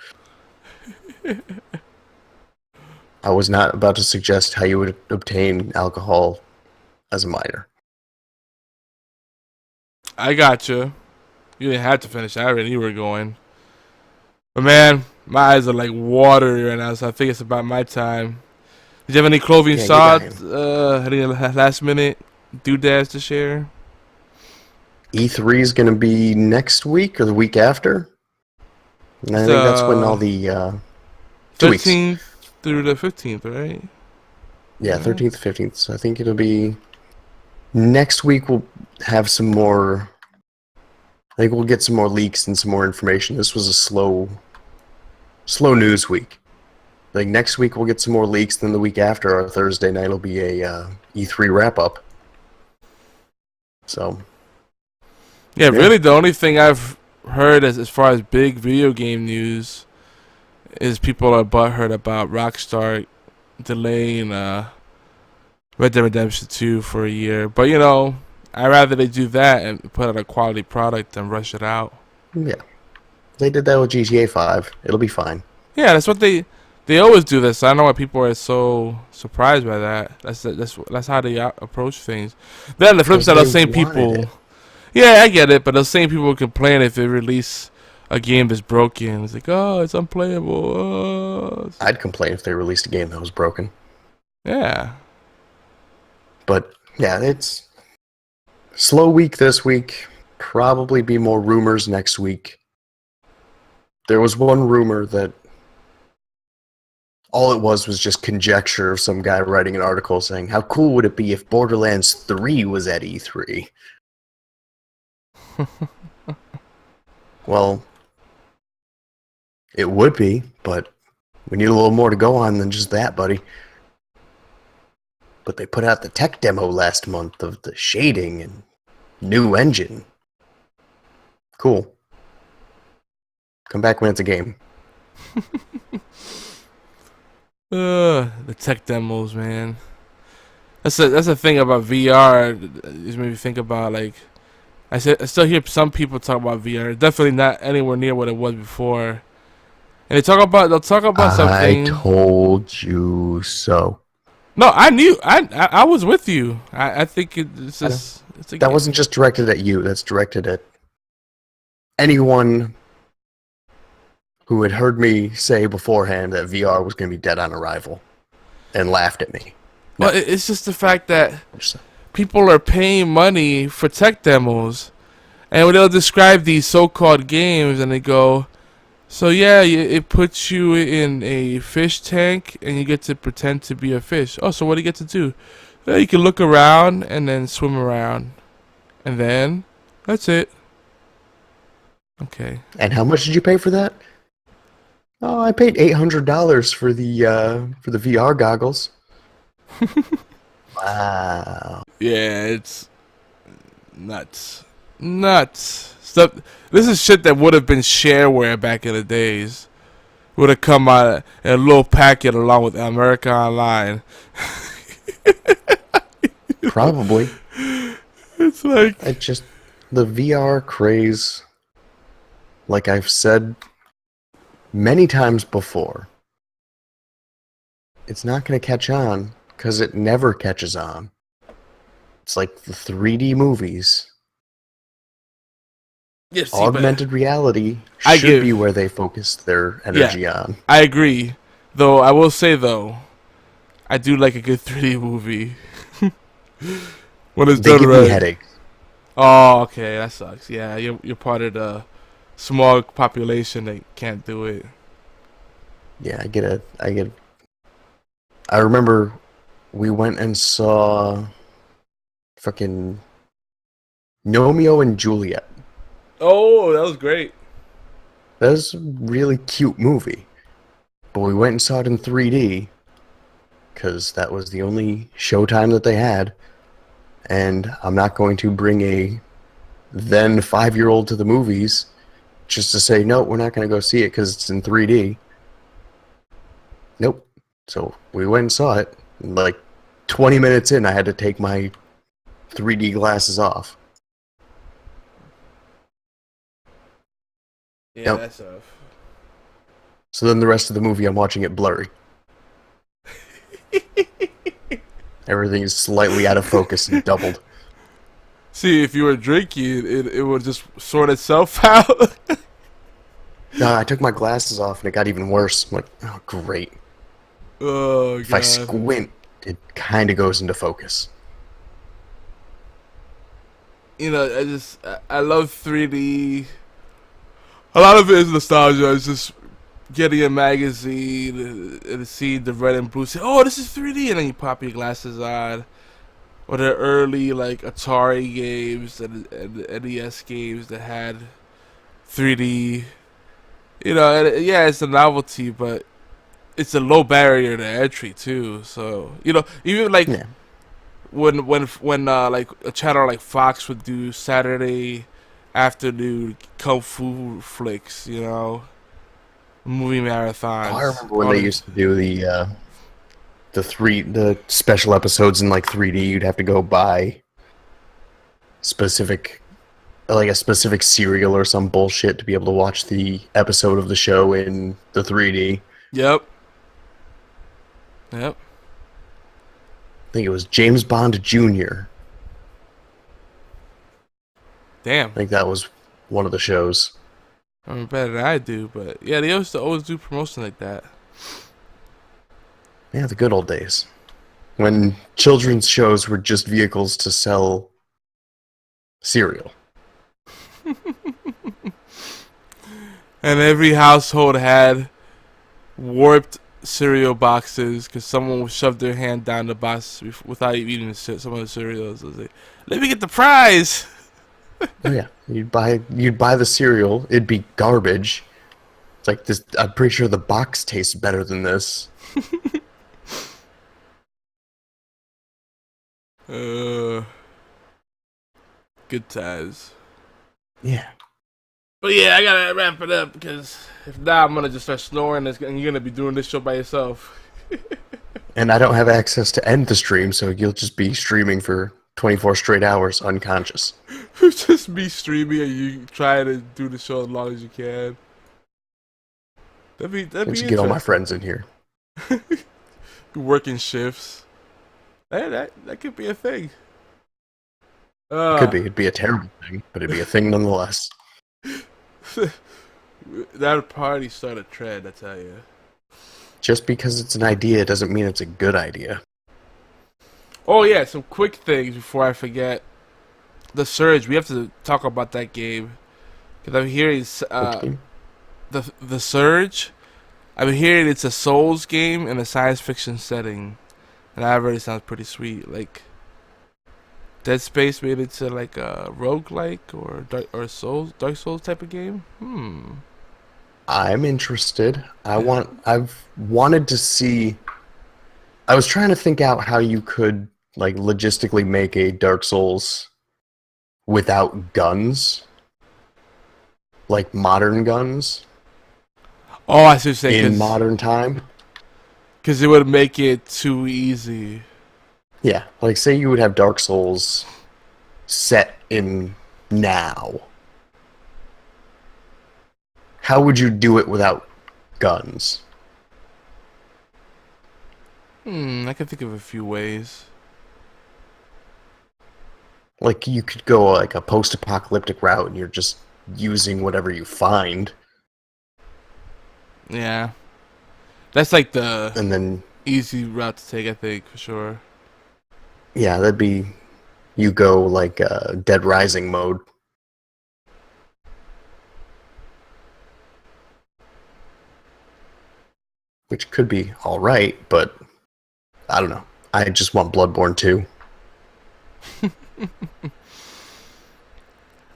B: I was not about to suggest how you would obtain alcohol as a minor.
A: I got you. You didn't have to finish. I already knew where you were going. But man, my eyes are like watery right now, so I think it's about my time. Did you have any clothing thoughts? Any last minute doodads to share?
B: E3 is going to be next week or the week after. And I think that's when all the
A: 13th through the 15th, right?
B: Yeah, 13th, 15th. So I think it'll be next week. We'll have some more. I think we'll get some more leaks and some more information. This was a slow news week. Like next week we'll get some more leaks. Then the week after, our Thursday night, will be a E3 wrap up. So.
A: Yeah, really, the only thing I've heard as far as big video game news is people are butthurt about Rockstar delaying Red Dead Redemption 2 for a year. But, you know, I'd rather they do that and put out a quality product than rush it out. Yeah.
B: They did that with GTA 5. It'll be fine.
A: Yeah, that's what they always do this. I don't know why people are so surprised by that. That's how they approach things. Then the flip side, those same people... Yeah, I get it, but those same people complain if they release a game that's broken. It's like, oh, it's unplayable. Oh.
B: I'd complain if they released a game that was broken.
A: Yeah.
B: But, yeah, it's slow week this week. Probably be more rumors next week. There was one rumor that all it was just conjecture of some guy writing an article saying, how cool would it be if Borderlands 3 was at E3? Well, it would be, but we need a little more to go on than just that, buddy. But they put out the tech demo last month of the shading and new engine. Cool. Come back when it's a game.
A: The tech demos, man. That's the thing about VR. Is made me think about like. I still hear some people talk about VR. Definitely not anywhere near what it was before. And they'll talk about something.
B: I told you so.
A: No, I knew. I was with you. I think it's just.
B: That wasn't just directed at you. That's directed at anyone who had heard me say beforehand that VR was going to be dead on arrival and laughed at me.
A: Well, it's just the fact that people are paying money for tech demos, and when they'll describe these so-called games, and they go, So yeah, it puts you in a fish tank, and you get to pretend to be a fish. Oh, so what do you get to do? You can look around and then swim around, and then that's it. Okay.
B: And how much did you pay for that? Oh, I paid $800 for the VR goggles. Wow.
A: Yeah, it's nuts, nuts. Stuff. This is shit that would have been shareware back in the days. Would have come out in a little packet along with America Online.
B: Probably.
A: It's like
B: It just the VR craze, like I've said many times before, it's not going to catch on because it never catches on. It's like the 3D movies.
A: yes,
B: Augmented reality
A: I
B: should
A: give-
B: be where they focus their energy on.
A: I agree. Though I will say I do like a good 3D movie. When it's
B: They
A: done
B: give
A: right.
B: me headaches.
A: Oh, okay, that sucks. Yeah, you're part of the small population that can't do it.
B: Yeah, I remember we went and saw fucking Romeo and Juliet.
A: Oh, that was great.
B: That was a really cute movie. But we went and saw it in 3D because that was the only showtime that they had. And I'm not going to bring a then 5-year-old to the movies just to say, no, we're not going to go see it because it's in 3D. Nope. So we went and saw it. Like 20 minutes in, I had to take my 3D glasses off.
A: Yeah,
B: Yep.
A: that's tough.
B: So then the rest of the movie, I'm watching it blurry. Everything is slightly out of focus and doubled.
A: See, if you were drinking, it would just sort itself out.
B: No, I took my glasses off and it got even worse. I'm like, oh, great.
A: Oh,
B: If I
A: God.
B: squint, it kind of goes into focus.
A: You know, I love 3D. A lot of it is nostalgia. It's just getting a magazine and seeing the red and blue. Say, oh, this is 3D, and then you pop your glasses on. Or the early like Atari games and the NES games that had 3D. You know, and, yeah, it's a novelty, but it's a low barrier to entry too. So you know, even like
B: Yeah.
A: when like a channel like Fox would do Saturday afternoon kung fu flicks, you know, movie marathons.
B: Oh, I remember when they used to do the special episodes in like 3D. You'd have to go buy a specific cereal or some bullshit to be able to watch the episode of the show in the 3D.
A: Yep. Yep.
B: I think it was James Bond Jr.
A: Damn.
B: I think that was one of the shows.
A: I mean, better than I do, but yeah, they used to always do promotion like that.
B: Yeah, the good old days. When children's shows were just vehicles to sell cereal.
A: And every household had warped cereal boxes because someone would shove their hand down the box without even eating some of the cereals. It was like, let me get the prize.
B: Oh yeah, you'd buy the cereal. It'd be garbage. It's like this. I'm pretty sure the box tastes better than this.
A: Good times.
B: Yeah.
A: But yeah, I gotta wrap it up because if not, I'm gonna just start snoring and you're gonna be doing this show by yourself.
B: And I don't have access to end the stream, so you'll just be streaming for 24 straight hours unconscious.
A: Just me streaming and you try to do the show as long as you can. That'd be
B: Let's get all my friends in here.
A: Working shifts. That could be a thing.
B: Could be. It'd be a terrible thing, but it'd be a thing nonetheless.
A: That party start a trend, I tell you.
B: Just because it's an idea doesn't mean it's a good idea.
A: Oh yeah, some quick things before I forget. The Surge. We have to talk about that game because I'm hearing.
B: Which game?
A: the Surge. I've been hearing it's a Souls game in a science fiction setting, and that already sounds pretty sweet. Like Dead Space made it to like a roguelike or Dark Souls type of game.
B: I'm interested.
A: Yeah.
B: I've wanted to see. I was trying to think out how you could like logistically make a Dark Souls without guns, like modern guns
A: Oh, I see what you're
B: in
A: saying,
B: modern time.
A: because it would make it too easy.
B: Yeah, like say you would have Dark Souls set in now. How would you do it without guns?
A: I can think of a few ways.
B: Like you could go like a post-apocalyptic route and you're just using whatever you find,
A: Yeah, that's like the
B: and then
A: easy route to take, I think, for sure.
B: yeah, that'd be you go like Dead Rising mode, which could be all right, but I don't know. I just want Bloodborne 2.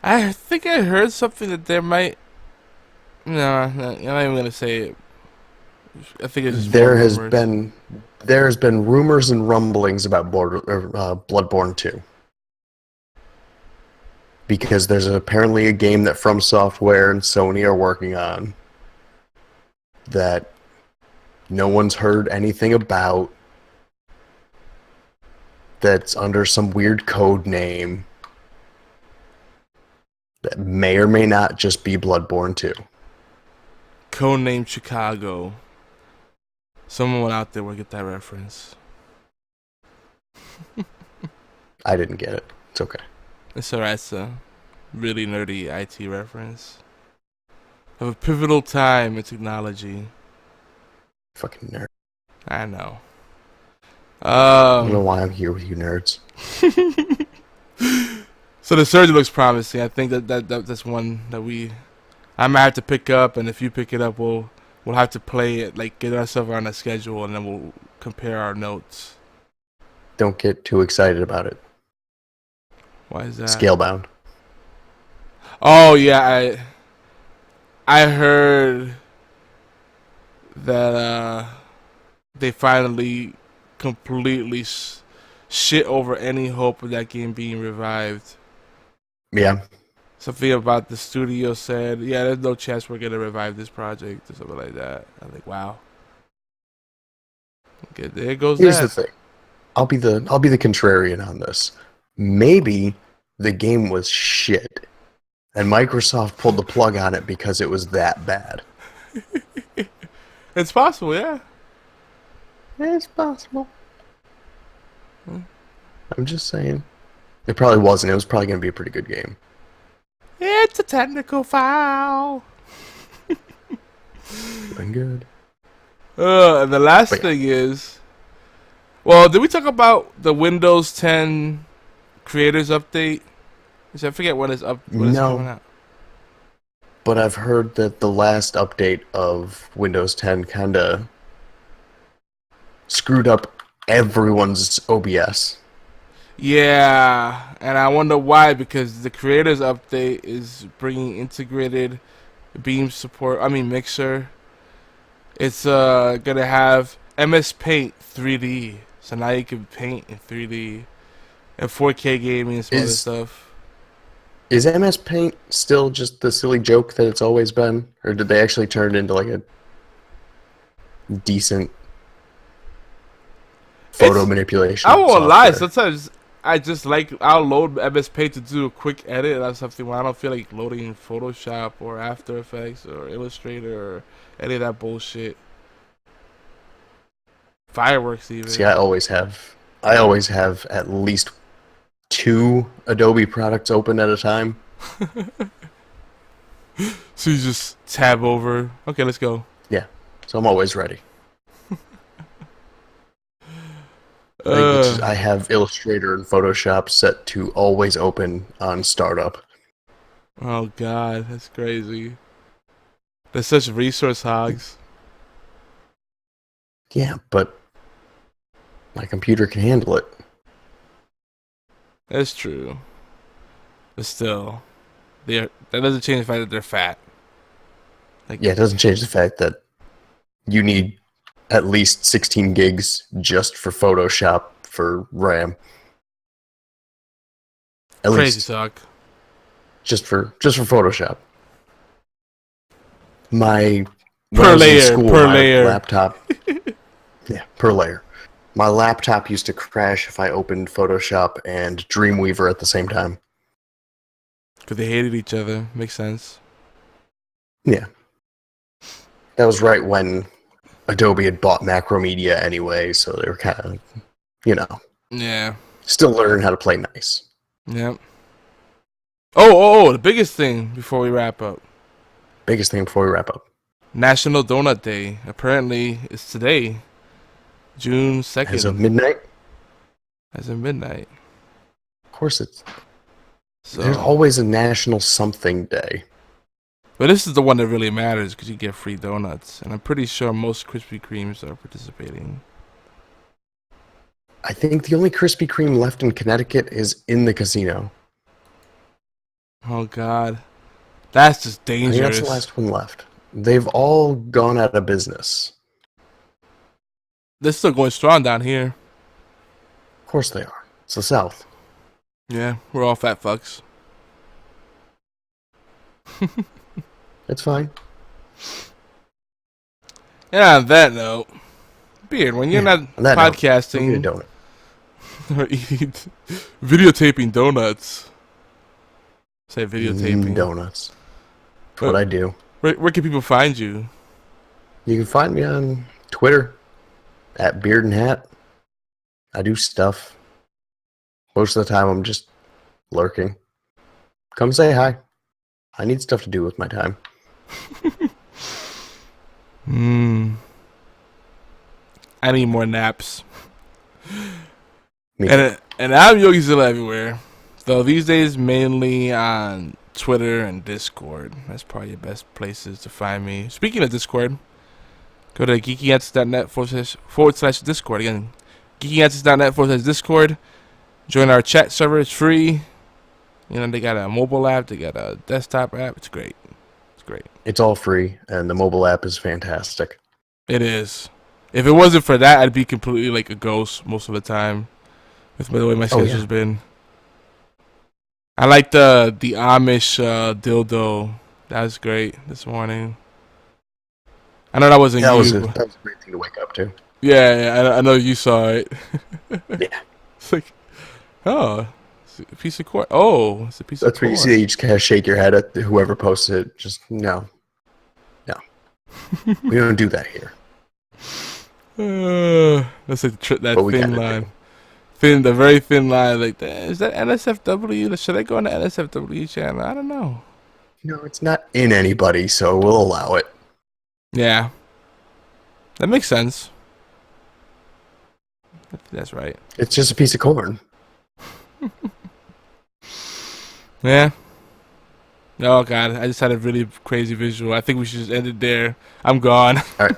A: I think I heard something that there might. No, no, I'm not even gonna say it. I think it's just more
B: There has
A: rumors.
B: been rumors and rumblings about Bloodborne 2 because there's apparently a game that From Software and Sony are working on that no one's heard anything about, that's under some weird code name that may or may not just be Bloodborne 2.
A: Codename Chicago. Someone out there will get that reference.
B: I didn't get it. It's okay.
A: It's alright, it's a really nerdy IT reference of a pivotal time in technology.
B: Fucking nerd.
A: I know.
B: I don't know why I'm here with you nerds.
A: So the Surge looks promising. I think that's one that I might have to pick up, and if you pick it up, we'll have to play it, like get ourselves on a schedule, and then we'll compare our notes.
B: Don't get too excited about it.
A: Why is that?
B: Scalebound.
A: Oh yeah, I heard that they finally completely shit over any hope of that game being revived.
B: Yeah.
A: Something about the studio said, yeah, there's no chance we're gonna revive this project or something like that. I'm like, wow. Okay, there goes
B: Here's the
A: that.
B: thing. I'll be the contrarian on this. Maybe the game was shit, and Microsoft pulled the plug on it because it was that bad.
A: It's possible, yeah.
B: It's possible. I'm just saying. It probably wasn't. It was probably going to be a pretty good game.
A: It's a technical foul.
B: Been good.
A: And the last
B: But yeah.
A: thing is, well, did we talk about the Windows 10 Creators Update? I forget when it's coming
B: No,
A: out.
B: but I've heard that the last update of Windows 10 kind of screwed up everyone's OBS.
A: Yeah, and I wonder why, because the Creators Update is bringing integrated Beam support. I mean Mixer. It's gonna have MS Paint 3D, so now you can paint in 3D and 4K gaming and some other
B: Is
A: stuff.
B: is MS Paint still just the silly joke that it's always been, or did they actually turn it into like a decent photo
A: It's
B: manipulation
A: I won't lie.
B: software?
A: Sometimes I'll load MS Paint to do a quick edit. That's something when I don't feel like loading Photoshop or After Effects or Illustrator or any of that bullshit. Fireworks
B: See,
A: even.
B: I always have at least 2 Adobe products open at a time.
A: So you just tab over. Okay, let's go.
B: Yeah, so I'm always ready.
A: Uh,
B: I have Illustrator and Photoshop set to always open on startup.
A: oh god, that's crazy. They're such resource hogs.
B: Yeah, but my computer can handle it.
A: That's true. But still, that doesn't change the fact that they're fat. Like,
B: Yeah, it doesn't change the fact that you need at least 16 gigs just for Photoshop for RAM. At
A: crazy
B: least
A: talk.
B: just for Photoshop. My when I
A: Per
B: was in
A: layer,
B: school,
A: per
B: my
A: layer.
B: laptop. Yeah, per layer. My laptop used to crash if I opened Photoshop and Dreamweaver at the same time.
A: Because they hated each other. Makes sense.
B: Yeah. That was right when Adobe had bought Macromedia anyway, so they were kind of,
A: Yeah.
B: still learning how to play nice.
A: Yep. Oh, the biggest thing before we wrap up.
B: Biggest thing before we wrap up.
A: National Donut Day. Apparently, it's today. June 2nd.
B: As of midnight?
A: As of midnight.
B: Of course it's...
A: So,
B: There's always a National Something Day.
A: but this is the one that really matters because you get free donuts. And I'm pretty sure most Krispy Kremes are participating.
B: I think the only Krispy Kreme left in Connecticut is in the casino.
A: Oh, God. That's just
B: I think
A: dangerous.
B: that's the last one left. They've all gone out of business.
A: They're still going strong down here.
B: Of course they are. It's the South.
A: Yeah, we're all fat fucks.
B: It's fine.
A: And on that note, Beard, when you're not
B: On that note, go get a
A: podcasting
B: donut.
A: or eating, videotaping donuts. Say videotaping.
B: Donuts. That's what I do.
A: Where can people find you?
B: You can find me on Twitter at Beard and Hat. I do stuff. Most of the time I'm just lurking. Come say hi. I need stuff to do with my time.
A: I need more naps.
B: Me too.
A: And I'm Yogizilla everywhere. Though these days mainly on Twitter and Discord. That's probably your best places to find me. Speaking of Discord, go to geekyantsys.net/Discord. Again, geekyantsys.net/Discord. Join our chat server. It's free. They got a mobile app. They got a desktop app. It's great. It's great.
B: It's all free, and the mobile app is fantastic.
A: It is. If it wasn't for that, I'd be completely like a ghost most of the time. With the way my schedule's been. I like the Amish dildo. That was great this morning. I know that wasn't
B: That
A: you.
B: was a great thing to wake up to.
A: Yeah, I know you saw it.
B: Yeah.
A: It's like, oh, it's a piece of corn. Oh, it's a piece
B: That's
A: of
B: where
A: corn.
B: you see you just kind of shake your head at whoever posted it. Just, no. No. We don't do that here.
A: That's like that
B: But we
A: thin
B: gotta
A: line.
B: do.
A: The very thin line. Like, is that NSFW? Should I go on the NSFW channel? I don't know.
B: No, it's not in anybody, so we'll allow it.
A: Yeah. That makes sense. That's right.
B: It's just a piece of corn.
A: Yeah. Oh, God. I just had a really crazy visual. I think we should just end it there. I'm gone.
B: All right.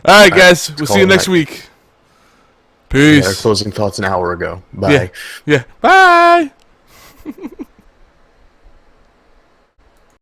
A: All right, guys. We'll see you next week. Peace.
B: Our closing thoughts an hour ago. Bye.
A: Yeah. Bye.